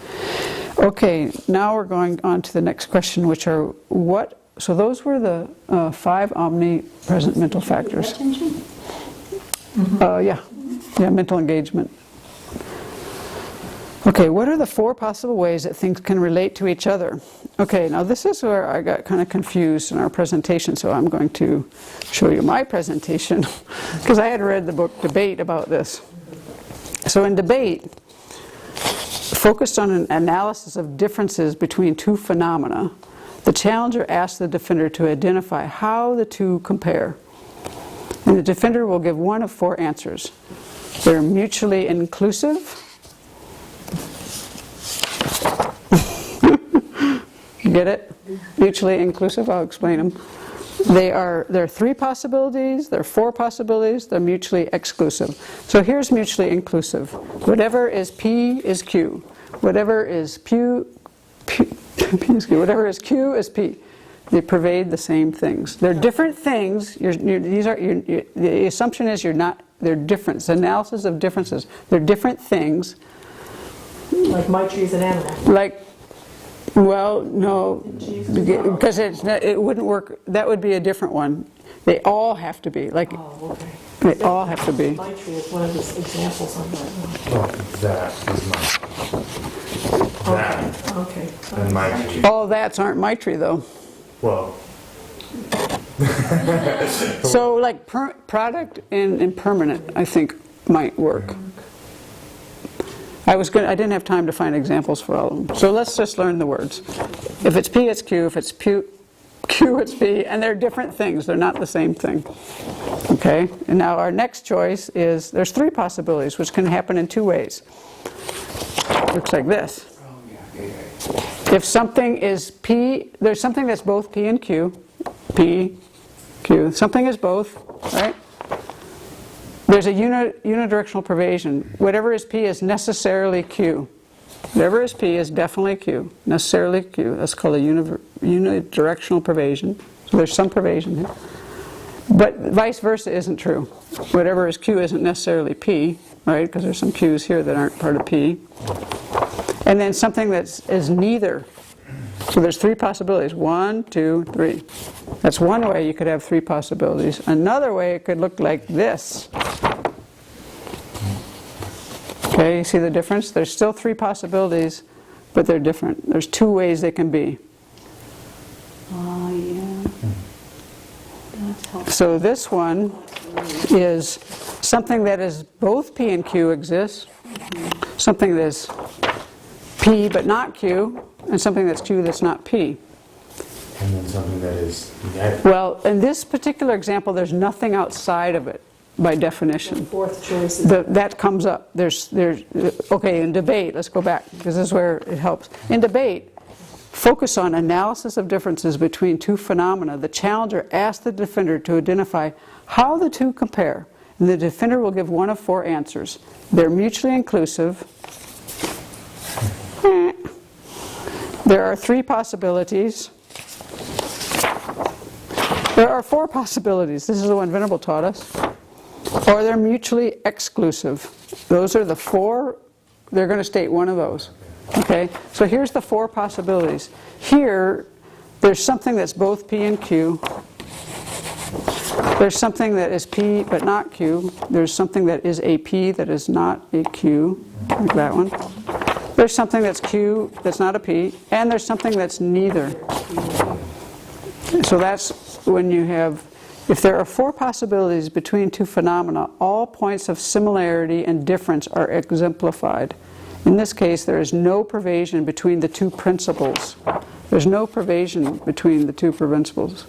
Okay, now we're going on to the next question, which are what? So those were the 5 omnipresent mental factors. Attention? Yeah, mental engagement. Okay, what are the 4 possible ways that things can relate to each other? Okay, now this is where I got kind of confused in our presentation, so I'm going to show you my presentation, because I had read the book Debate about this. So in Debate, focused on an analysis of differences between 2 phenomena, the challenger asks the defender to identify how the 2 compare. And the defender will give one of 4 answers. They're mutually inclusive. Get it? Mutually inclusive. I'll explain them. There are 3 possibilities, there are 4 possibilities, they're mutually exclusive. So here's mutually inclusive. Whatever is P is Q. Whatever is P is Q. Whatever is Q is P. They pervade the same things. They're different things. The assumption is they're different. It's analysis of differences. They're different things. Like my tree is an animal. Well, no, because it wouldn't work. That would be a different one. They all have to be. Oh, okay. They all have to be. My tree is one of the examples on that one. Well, that is mine. Okay. And my tree. All that's aren't my tree, though. Well. So, like product and impermanent, I think might work. I didn't have time to find examples for all of them. So let's just learn the words. If it's P, it's Q. If it's Q, it's P. And they're different things. They're not the same thing. Okay? And now our next choice is, there's 3 possibilities, which can happen in 2 ways. Looks like this. If something is P, there's something that's both P and Q. P, Q. Something is both, right? There's a unidirectional pervasion. Whatever is P is necessarily Q. Whatever is P is definitely Q. Necessarily Q. That's called a unidirectional pervasion. So there's some pervasion here. But vice versa isn't true. Whatever is Q isn't necessarily P, right? Because there's some Q's here that aren't part of P. And then something that is neither So there's three possibilities. 1, 2, 3. That's one way you could have three possibilities. Another way it could look like this. Okay, you see the difference? There's still three possibilities, but they're different. There's two ways they can be. Oh, yeah. That's helpful. So this one is something that is both P and Q exists, something that is P but not Q, and something that's Q that's not P. And then something that is negative. Well, in this particular example, there's nothing outside of it by definition. Fourth choice is That comes up. Okay, in debate, let's go back, because this is where it helps. In debate, focus on analysis of differences between two phenomena. The challenger asks the defender to identify how the two compare, and the defender will give one of four answers. They're mutually inclusive. There are three possibilities. There are four possibilities. This is the one Venable taught us. Or they're mutually exclusive. Those are the four. They're going to state one of those. Okay, so here's the four possibilities. Here, there's something that's both P and Q. There's something that is P but not Q. There's something that is a P that is not a Q, like that one. There's something that's Q that's not a P, and there's something that's neither. So that's when you have, if there are four possibilities between two phenomena, all points of similarity and difference are exemplified. In this case, there is no pervasion between the two principles. There's no pervasion between the two principles.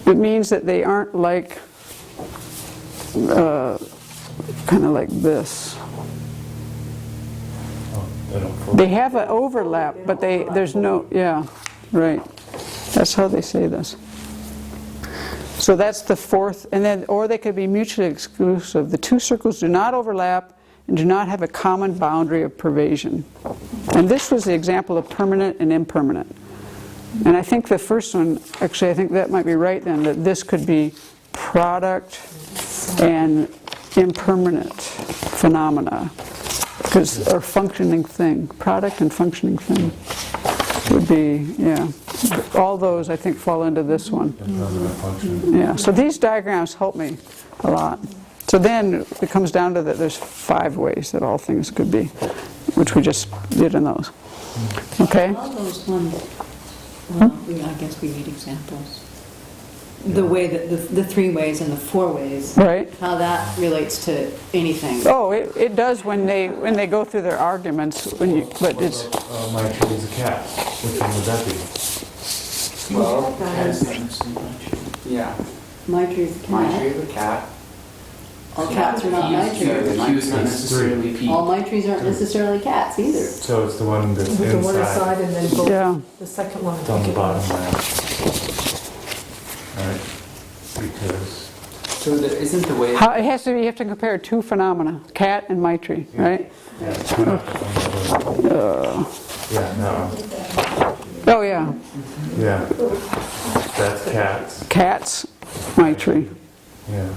It means that they aren't like, kind of like this. They have an overlap, but there's no, yeah, right. That's how they say this. So that's the fourth, and then, or they could be mutually exclusive. The two circles do not overlap and do not have a common boundary of pervasion. And this was the example of permanent and impermanent. And I think the first one, actually I think that might be right then, that this could be product and impermanent phenomena, or functioning thing. Product and functioning thing would be, yeah. All those I think fall into this one. Yeah, so these diagrams help me a lot. So then it comes down to that there's 5 ways that all things could be, which we just did in those. Okay? All those ones, well, I guess we need examples. The way that the 3 ways and the 4 ways, Right. how that relates to anything. Oh, it does when they go through their arguments. But it's My tree is a cat. Which one would that be? Well, yeah. My tree's a My cat. tree is a cat. All cats are not my No, trees. the Q is not necessarily P. All my trees aren't necessarily cats either. So it's the one that's the one inside. inside and then both, yeah. the second one. It's on the bottom left. Alright. Because. So isn't the way... How, it has to be, you have to compare 2 phenomena, cat and my tree, right? Yeah, no. Oh yeah, Yeah. That's cats. cats, my tree. Yeah.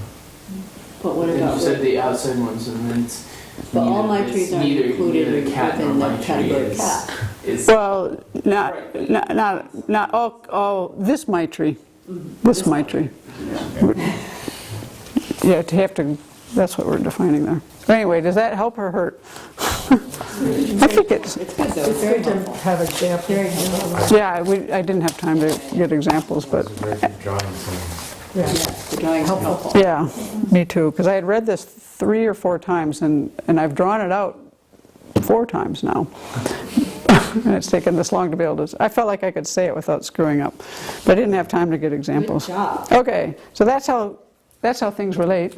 But what And about, you said the outside ones, and then it's but all neither- my it's trees aren't neither- included neither cat nor within my the tree category is- cat. is- Well, not all this my tree, this my tree. Yeah, to have to. That's what we're defining there. Anyway, does that help or hurt? I think it's. It's good though, It's very good to helpful. have examples. Very helpful. Yeah, I didn't have time to get examples, but That's a very good drawing scene. Yeah. Yes, the drawing's helpful. yeah, me too. Because I had read this 3 or 4 times, and I've drawn it out 4 times now. And it's taken this long to be able to. I felt like I could say it without screwing up, but I didn't have time to get examples. Good job. Okay, so that's how things relate.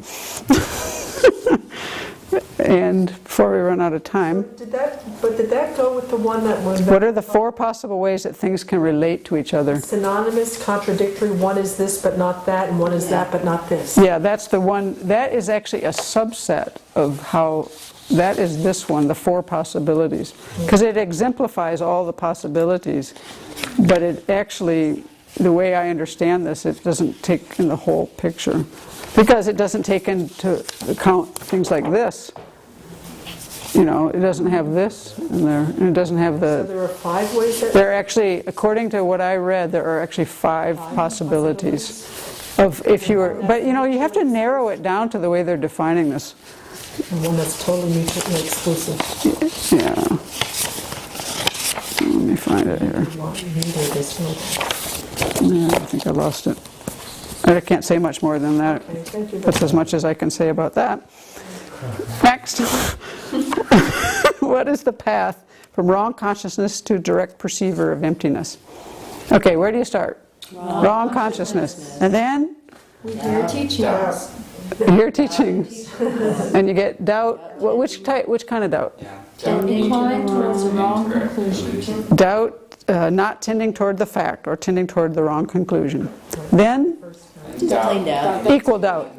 And before we run out of time, Did that go with the one that was what are the 4 possible ways that things can relate to each other? synonymous, contradictory? One is this but not that, and one is that but not this. Yeah, that's the one. That is actually a subset of how. That is this one, the 4 possibilities, because it exemplifies all the possibilities, but it actually, the way I understand this, it doesn't take in the whole picture, because it doesn't take into account things like this. You know, it doesn't have this in there, and it doesn't have So the, there are 5 ways that... there are actually, according to what I read, there are actually 5 possibilities of if you were, but you know, you have to narrow it down to the way they're defining this. And one that's totally mutually exclusive. Yeah. Let me find it here. Neither this one. Yeah, I think I lost it. I can't say much more than that. Okay, thank you. That's as much as I can say about that. Next. What is the path from wrong consciousness to direct perceiver of emptiness? Okay, where do you start? Wrong consciousness. And then? Your teachings. Your teachings. And you get doubt. Which kind of doubt? Yeah. Incline towards the wrong conclusion. Doubt not tending toward the fact or tending toward the wrong conclusion. Then? Just plain doubt. Equal doubt.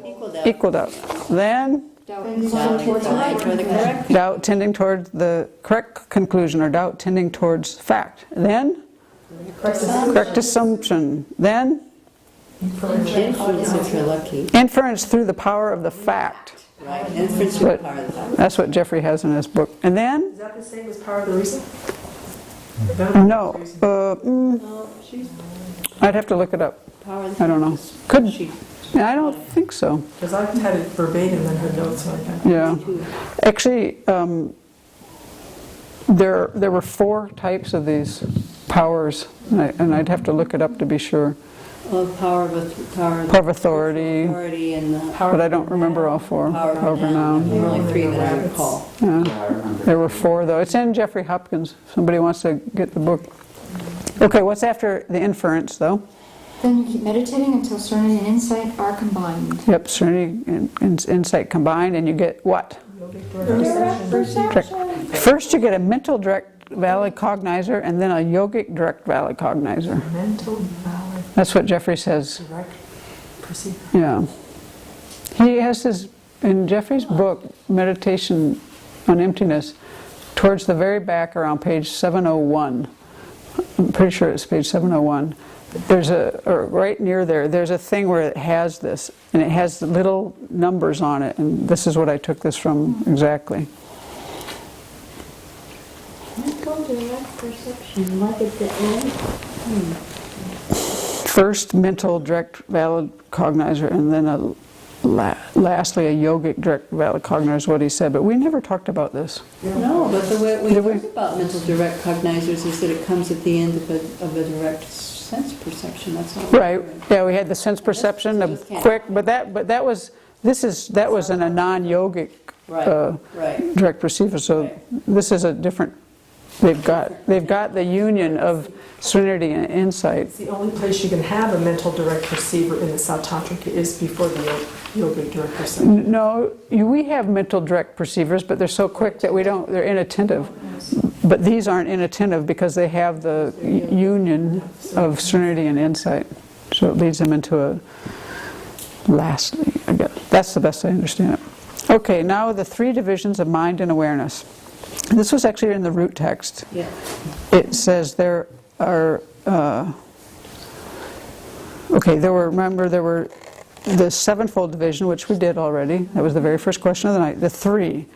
Equal doubt. Then? Doubt toward the correct. Doubt tending toward the correct conclusion or doubt tending towards fact. Then? Correct assumption. Then? Inference if you're lucky. Inference through the power of the fact. Right, inference through the power of the fact. That's what Jeffrey has in his book. And then? Is that the same as power of the reason? No. I'd have to look it up. Power of the I don't know. Could I don't think so. Because I've had it verbatim in her notes like that. Yeah. Actually, there were 4 types of these powers, and I'd have to look it up to be sure. Well, power of Power of authority, and the but I don't remember all 4. power of renown. There were only 3 that I recall. Yeah. Yeah, I remember. There were 4 though. It's in Jeffrey Hopkins. If somebody wants to get the book. Okay, what's after the inference though? Then you keep meditating until serenity and insight are combined. Yep, serenity and insight combined, and you get what? First you get a mental direct valid cognizer, and then a yogic direct valid cognizer. Mental valid That's what Jeffrey says. direct perceiver. Yeah. He has his, in Jeffrey's book, Meditation on Emptiness, towards the very back around page 701. I'm pretty sure it's page 701. There's or right near there, there's a thing where it has this, and it has little numbers on it, and this is what I took this from exactly. Mental direct perception, like at the end. First, mental direct valid cognizer, and then lastly, a yogic direct valid cognizer is what he said. But we never talked about this. No, but the way we Did we? talk about mental direct cognizers is that it comes at the end of a direct sense perception. That's all. Right. Yeah, we had the sense perception of quick, but that was in a non-yogic Right. direct perceiver. So this is a different. They've got the union of serenity and insight. It's the only place you can have a mental direct perceiver in the Sautrantika is before the yogic direct perceiver. No, we have mental direct perceivers, but they're so quick that they're inattentive. But these aren't inattentive because they have the union of serenity and insight. So it leads them into a lastly, I guess. That's the best I understand it. Okay, now the 3 divisions of mind and awareness. This was actually in the root text. Yeah. It says there are, there were the 7-fold division, which we did already. That was the very first question of the night. The 3.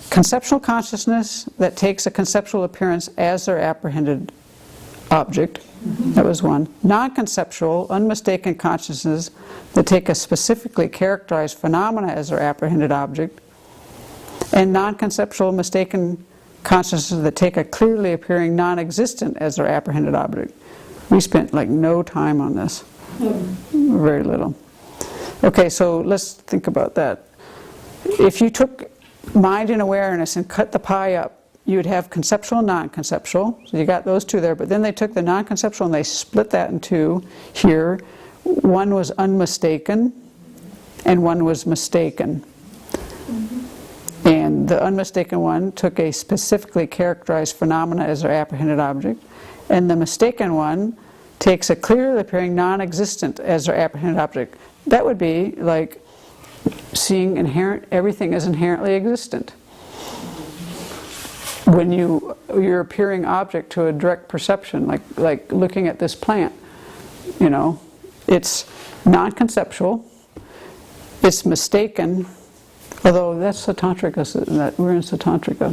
Conceptual consciousness that takes a conceptual appearance as their apprehended object. That was 1. Non-conceptual, unmistaken consciousness that take a specifically characterized phenomena as their apprehended object. And non-conceptual, mistaken consciousnesses that take a clearly appearing non-existent as their apprehended object. We spent like no time on this. Very little. Okay, so let's think about that. If you took mind and awareness and cut the pie up, you would have conceptual and non-conceptual. So you got those 2 there, but then they took the non-conceptual and they split that in 2 here. One was unmistaken and one was mistaken. And the unmistaken one took a specifically characterized phenomena as their apprehended object, and the mistaken one takes a clearly appearing non-existent as their apprehended object. That would be like seeing everything as inherently existent. When you're appearing object to a direct perception, like looking at this plant, it's non-conceptual, it's mistaken, Although that's Satantrika, we're in Satantrika.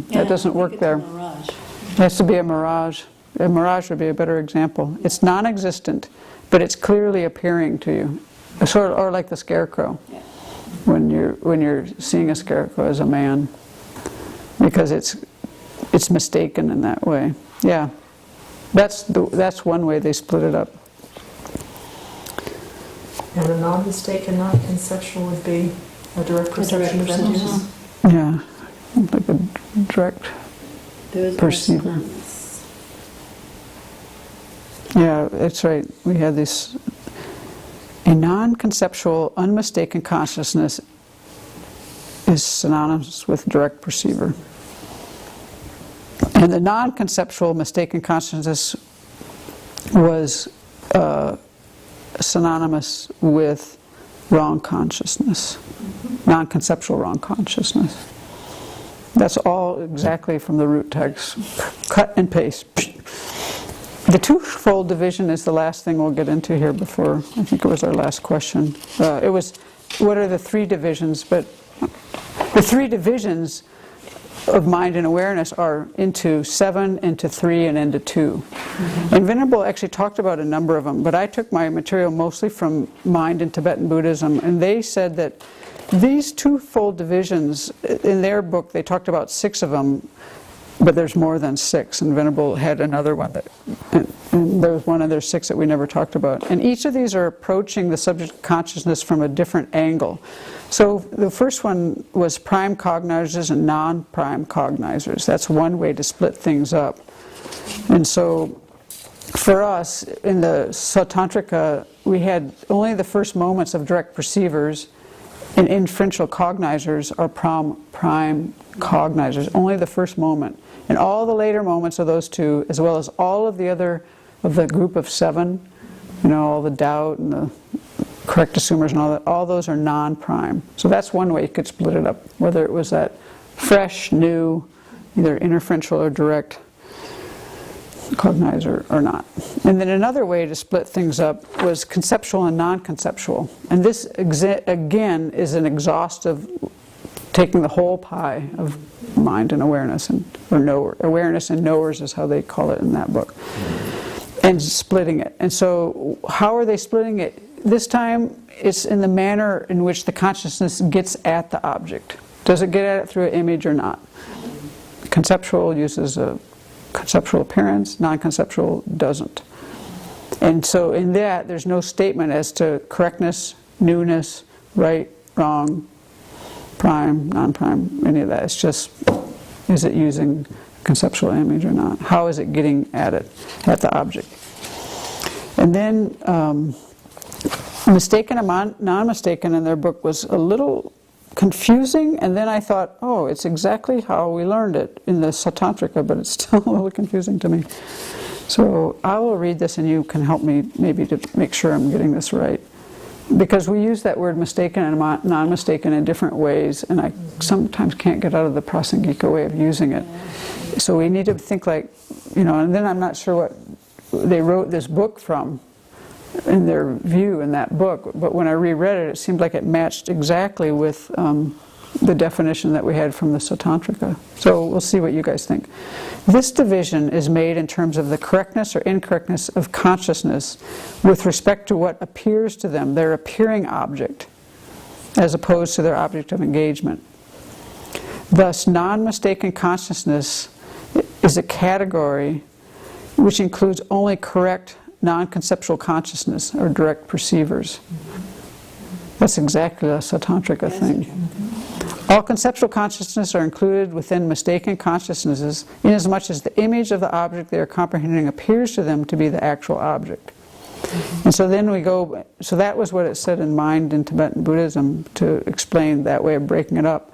Yeah. That doesn't work there. Mirage. It has to be a mirage. A mirage would be a better example. It's non-existent, but it's clearly appearing to you. Sort of, or like the scarecrow. Yeah. When you're seeing a scarecrow as a man, because it's mistaken in that way. Yeah, that's one way they split it up. And a non-mistaken, non-conceptual would be a direct perception of entities. Yeah, like a direct Those are perceiver. synonymous. Yeah, that's right. We had this. A non-conceptual, unmistaken consciousness is synonymous with direct perceiver. And the non-conceptual, mistaken consciousness was synonymous with wrong consciousness, non-conceptual wrong consciousness. That's all exactly from the root text. Cut and paste. The twofold division is the last thing we'll get into here before, I think it was our last question. It was, what are the three divisions? But the three divisions of mind and awareness are into 7, into 3, and into 2. And Venerable actually talked about a number of them, but I took my material mostly from mind and Tibetan Buddhism, and they said that these twofold divisions, in their book they talked about 6 of them, but there's more than 6, and Venerable had another one that, and there was one of their 6 that we never talked about. And each of these are approaching the subject of consciousness from a different angle. So the first one was prime cognizers and non-prime cognizers. That's one way to split things up. And so for us, in the Satantrika, we had only the first moments of direct perceivers, and inferential cognizers are prime cognizers, only the first moment. And all the later moments of those two, as well as all of the other, of the group of 7, you know, all the doubt and the correct assumers and all that, all those are non-prime. So that's one way you could split it up, whether it was that fresh, new, either inferential or direct cognizer or not. And then another way to split things up was conceptual and non-conceptual. And this, again, is an exhaustive, taking the whole pie of mind and awareness, or knower. Awareness and knowers is how they call it in that book. And splitting it. And so how are they splitting it? This time it's in the manner in which the consciousness gets at the object. Does it get at it through an image or not? Conceptual uses a conceptual appearance, non-conceptual doesn't. And so in that there's no statement as to correctness, newness, right, wrong, prime, non-prime, any of that. It's just, is it using conceptual image or not? How is it getting at it, at the object? And then mistaken and non-mistaken in their book was a little confusing, and then I thought, oh, it's exactly how we learned it in the Satantrika, but it's still a little confusing to me. So I will read this and you can help me maybe to make sure I'm getting this right. Because we use that word mistaken and non-mistaken in different ways, and I sometimes can't get out of the Prasangika way of using it. So we need to think like, you know, and then I'm not sure what they wrote this book from in their view in that book, but when I reread it, it seemed like it matched exactly with the definition that we had from the Satantrika. So we'll see what you guys think. This division is made in terms of the correctness or incorrectness of consciousness with respect to what appears to them, their appearing object, as opposed to their object of engagement. Thus, non-mistaken consciousness is a category which includes only correct non-conceptual consciousness or direct perceivers. That's exactly a Satantrika thing. All conceptual consciousness are included within mistaken consciousnesses inasmuch as the image of the object they are comprehending appears to them to be the actual object. And so then we go, so that was what it said in Mind in Tibetan Buddhism to explain that way of breaking it up.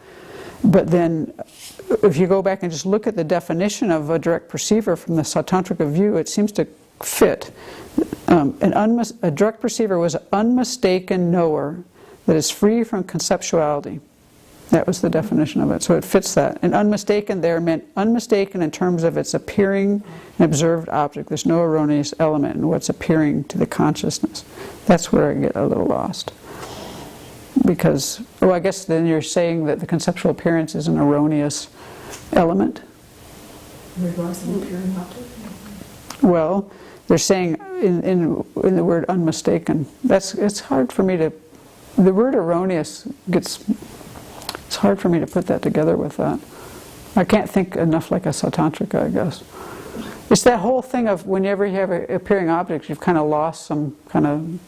But then if you go back and just look at the definition of a direct perceiver from the Satantrika view, it seems to fit. A direct perceiver was an unmistaken knower that is free from conceptuality. That was the definition of it. So it fits that. And unmistaken there meant unmistaken in terms of its appearing and observed object. There's no erroneous element in what's appearing to the consciousness. That's where I get a little lost. because, oh, I guess then you're saying that the conceptual appearance is an erroneous element. Regards to the appearing object. Well, they're saying in the word unmistaken. It's hard for me to, the word erroneous it's hard for me to put that together with that. I can't think enough like a Sautantrika, I guess. It's that whole thing of whenever you have an appearing object, you've kind of lost some kind of,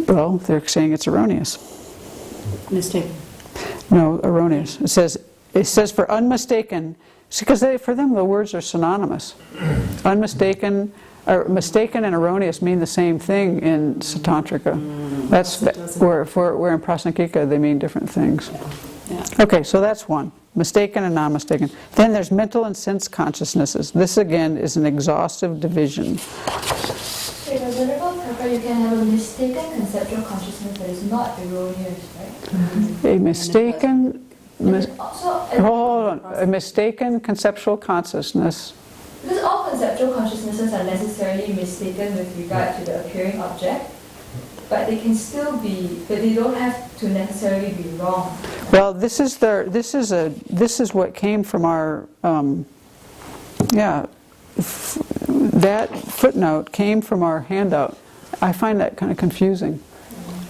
well, they're saying it's erroneous. Mistaken. No, erroneous. It says for unmistaken, because for them the words are synonymous. Unmistaken, or mistaken and erroneous mean the same thing in Sautantrika. That's where in Prasangika they mean different things. Yeah. Okay, so that's one. Mistaken and non-mistaken. Then there's mental and sense consciousnesses. This again is an exhaustive division. In a general purpose, you can have a mistaken conceptual consciousness that is not erroneous, right? A mistaken, Also, hold on, a mistaken conceptual consciousness. because all conceptual consciousnesses are necessarily mistaken with regard to the appearing object, but they can still be, but they don't have to necessarily be wrong. Well, this is what came from our that footnote came from our handout. I find that kind of confusing.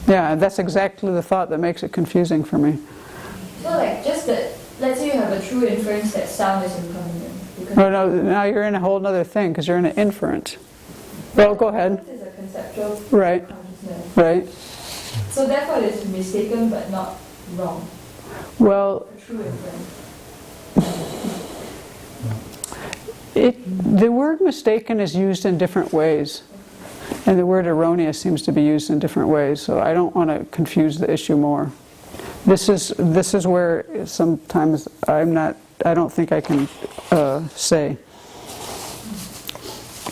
Yeah, that's exactly the thought that makes it confusing for me. So like just that, let's say you have a true inference that sound is impermanent. No, now you're in a whole other thing because you're in an inference. Well, go ahead. This is a conceptual Right. consciousness. Right. So therefore it is mistaken but not wrong. Well, A true inference. the word mistaken is used in different ways, and the word erroneous seems to be used in different ways. So I don't want to confuse the issue more. This is where sometimes I don't think I can say.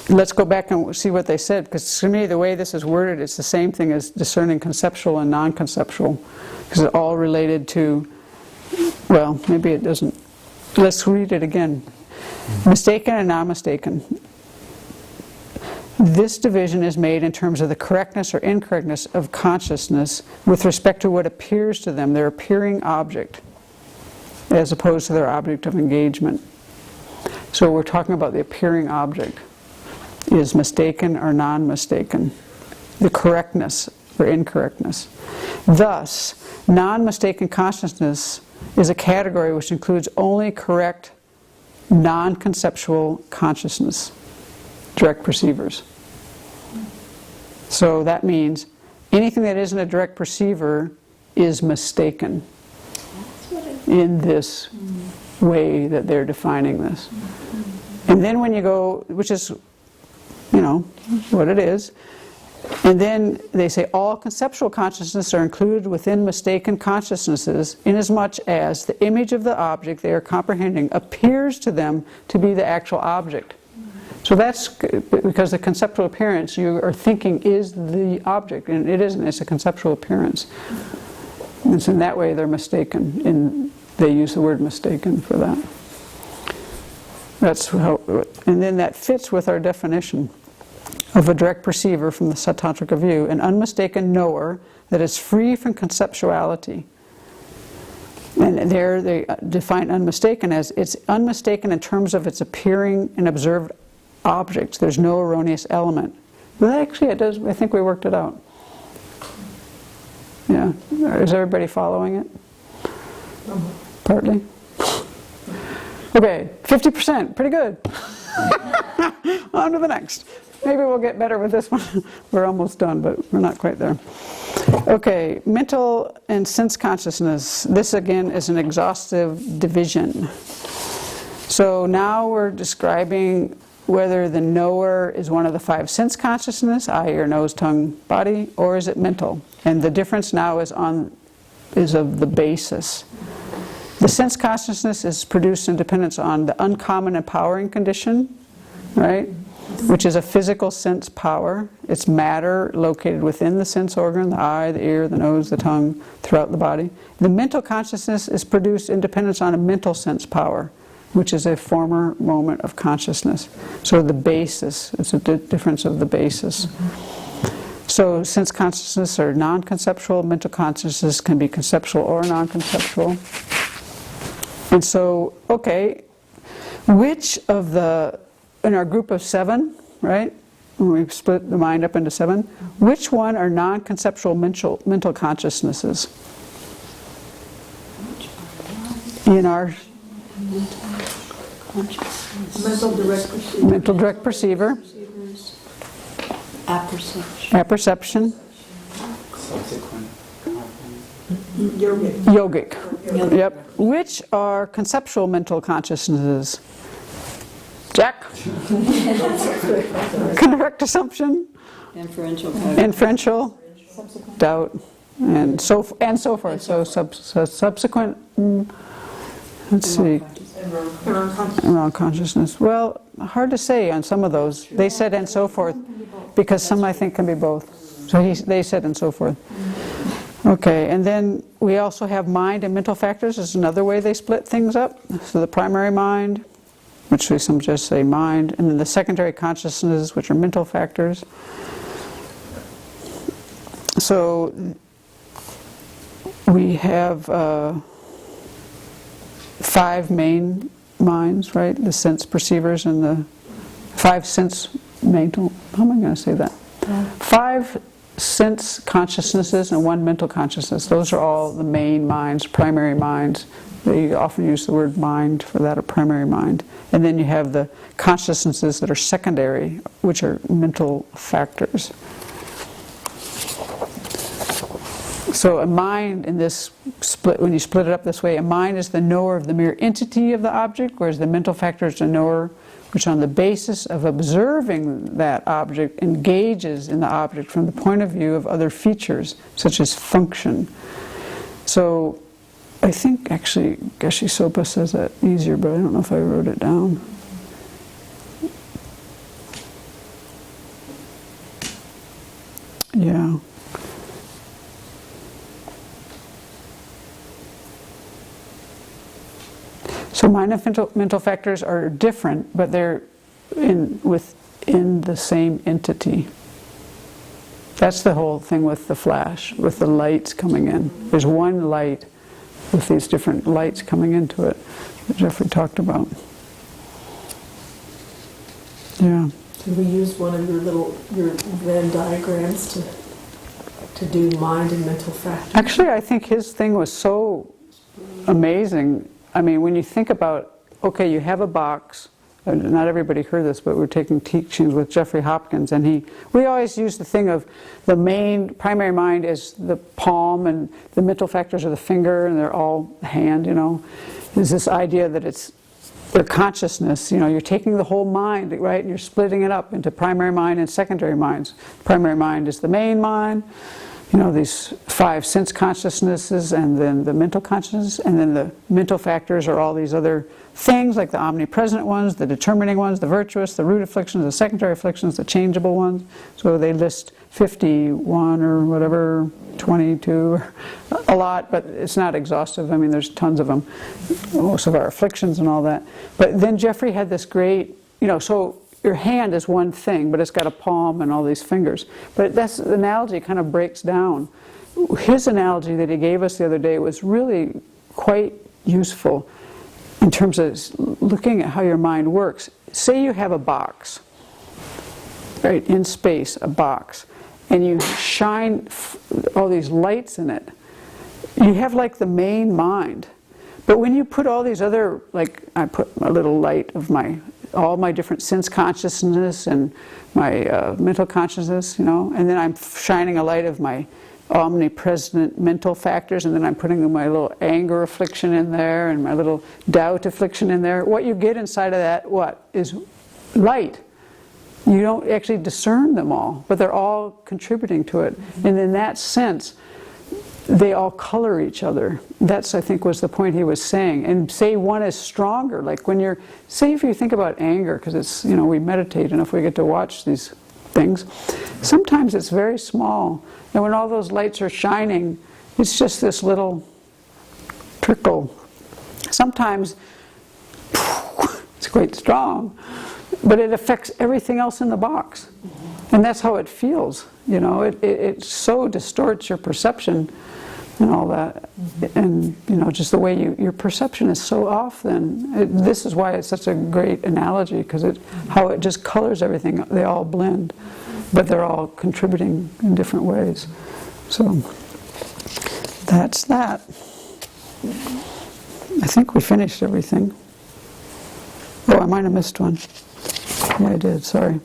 Let's go back and see what they said, because to me the way this is worded, it's the same thing as discerning conceptual and non-conceptual, because it's all related to, well, maybe it doesn't. Let's read it again. Mistaken and non-mistaken. This division is made in terms of the correctness or incorrectness of consciousness with respect to what appears to them, their appearing object, as opposed to their object of engagement. So we're talking about the appearing object. Is mistaken or non-mistaken, the correctness or incorrectness. Thus, non-mistaken consciousness is a category which includes only correct, non-conceptual consciousness, direct perceivers. So that means anything that isn't a direct perceiver is mistaken in this way that they're defining this. And then when you go, which is what it is. And then they say all conceptual consciousnesses are included within mistaken consciousnesses inasmuch as the image of the object they are comprehending appears to them to be the actual object. So that's because the conceptual appearance you are thinking is the object, and it isn't, it's a conceptual appearance. And so in that way they're mistaken, and they use the word mistaken for that. That's how, and then that fits with our definition of a direct perceiver from the Sautantrika view, an unmistaken knower that is free from conceptuality. And there they define unmistaken as it's unmistaken in terms of its appearing and observed objects. There's no erroneous element. But actually it does, I think we worked it out. Yeah. Is everybody following it? Partly? Okay, 50%, pretty good. On to the next. Maybe we'll get better with this one. We're almost done, but we're not quite there. Okay, mental and sense consciousness. This again is an exhaustive division. So now we're describing whether the knower is one of the five sense consciousness, eye, ear, nose, tongue, body, or is it mental? And the difference now is of the basis. The sense consciousness is produced in dependence on the uncommon empowering condition, right? Which is a physical sense power. It's matter located within the sense organ, the eye, the ear, the nose, the tongue, throughout the body. The mental consciousness is produced in dependence on a mental sense power, which is a former moment of consciousness. So the basis, it's a difference of the basis. So sense consciousness are non-conceptual, mental consciousness can be conceptual or non-conceptual. And so, okay, which of the, in our group of 7, right, when we split the mind up into 7, which one are non-conceptual mental consciousnesses? In our Mental direct perception. mental direct perceiver, Apperception. apperception, Subsequent. Yogic. yogic. Yep. Which are conceptual mental consciousnesses? Jack? Correct assumption, Inferential. inferential, doubt, and so forth. So subsequent. Let's see. Wrong consciousness. Well, hard to say on some of those. They said and so forth, because some I think can be both. So they said and so forth. Okay, and then we also have mind and mental factors is another way they split things up. So the primary mind, which we some just say mind, and then the secondary consciousnesses, which are mental factors. So we have 5 main minds, right? The sense perceivers and the 5 sense mental. How am I going to say that? 5 sense consciousnesses and 1 mental consciousness. Those are all the main minds, primary minds. They often use the word mind for that, or primary mind. And then you have the consciousnesses that are secondary, which are mental factors. So a mind in this split, when you split it up this way, a mind is the knower of the mere entity of the object, whereas the mental factor is the knower which on the basis of observing that object engages in the object from the point of view of other features, such as function. So I think actually Geshe Sopa says that easier, but I don't know if I wrote it down. Yeah. So mind and mental factors are different, but they're within the same entity. That's the whole thing with the flash, with the lights coming in. There's one light with these different lights coming into it that Jeffrey talked about. Yeah. Can we use one of your Venn diagrams to do mind and mental factors? Actually, I think his thing was so amazing. I mean, when you think about, okay, you have a box. Not everybody heard this, but we're taking teachings with Jeffrey Hopkins, and we always use the thing of the main primary mind is the palm, and the mental factors are the finger, and they're all hand. There's this idea that it's their consciousness. You're taking the whole mind, right, and you're splitting it up into primary mind and secondary minds. Primary mind is the main mind. These 5 sense consciousnesses, and then the mental consciousness, and then the mental factors are all these other things, like the omnipresent ones, the determining ones, the virtuous, the root afflictions, the secondary afflictions, the changeable ones. So they list 51 or whatever, 22, a lot, but it's not exhaustive. I mean, there's tons of them, most of our afflictions and all that. But then Jeffrey had this great, so your hand is one thing, but it's got a palm and all these fingers. But that's the analogy kind of breaks down. His analogy that he gave us the other day was really quite useful in terms of looking at how your mind works. Say you have a box, right, in space, a box, and you shine all these lights in it. You have like the main mind. But when you put all these other, like I put a little light of all my different sense consciousness and my mental consciousness, and then I'm shining a light of my omnipresent mental factors, and then I'm putting my little anger affliction in there and my little doubt affliction in there. What you get inside of that, is light. You don't actually discern them all, but they're all contributing to it. And in that sense, they all color each other. That's, I think, was the point he was saying. And say one is stronger, like say if you think about anger, because it's, we meditate enough, we get to watch these things. Sometimes it's very small. And when all those lights are shining, it's just this little trickle. Sometimes it's quite strong, but it affects everything else in the box. And that's how it feels, you know, it so distorts your perception and all that. And, you know, just the way your perception is so off then. This is why it's such a great analogy, because how it just colors everything. They all blend, but they're all contributing in different ways. So that's that. I think we finished everything. Oh, I might have missed one. Yeah, I did, sorry.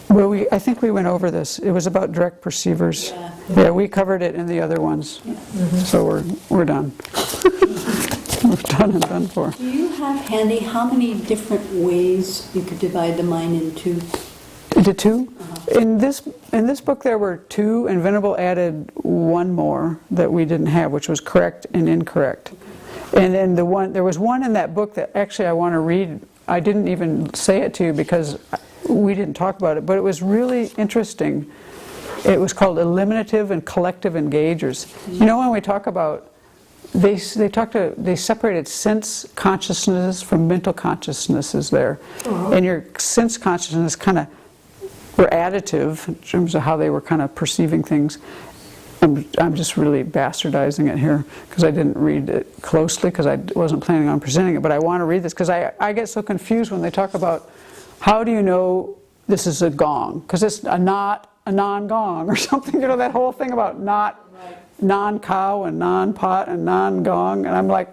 Well, I think we went over this. It was about direct perceivers. Yeah, we covered it in the other ones. So we're done. We're done and done for. Do you have handy how many different ways you could divide the mind into? Into two? In this book there were two, and Venable added one more that we didn't have, which was correct and incorrect. And then there was one in that book that actually I want to read. I didn't even say it to you because we didn't talk about it, but it was really interesting. It was called Eliminative and Collective Engagers. You know, when we talk about, they separated sense consciousness from mental consciousnesses there. And your sense consciousness kind of were additive in terms of how they were kind of perceiving things. I'm just really bastardizing it here because I didn't read it closely because I wasn't planning on presenting it, but I want to read this because I get so confused when they talk about how do you know this is a gong? Because it's not a non-gong or something, you know, that whole thing about not non-cow and non-pot and non-gong, and I'm like,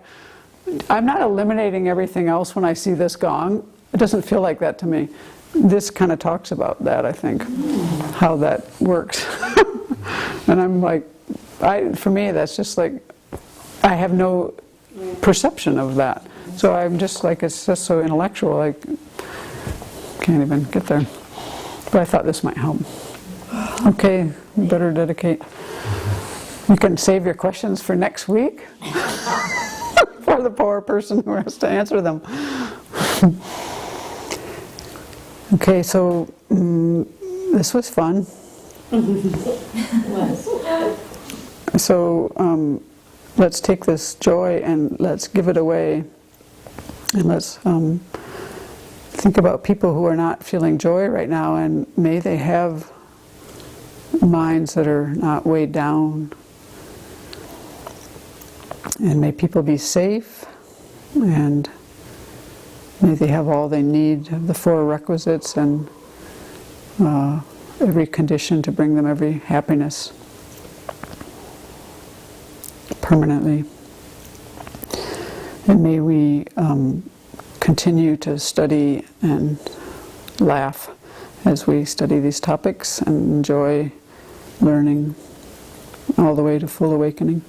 I'm not eliminating everything else when I see this gong. It doesn't feel like that to me. This kind of talks about that, I think, how that works. And I'm like, for me, that's just like, I have no perception of that. So I'm just like, it's just so intellectual, like, can't even get there. But I thought this might help. Okay, you better dedicate. You can save your questions for next week for the poor person who has to answer them. Okay, so this was fun. So let's take this joy and let's give it away. And let's think about people who are not feeling joy right now, and may they have minds that are not weighed down. And may people be safe, and may they have all they need, the four requisites and every condition to bring them every happiness permanently. And may we continue to study and laugh as we study these topics and enjoy learning all the way to full awakening.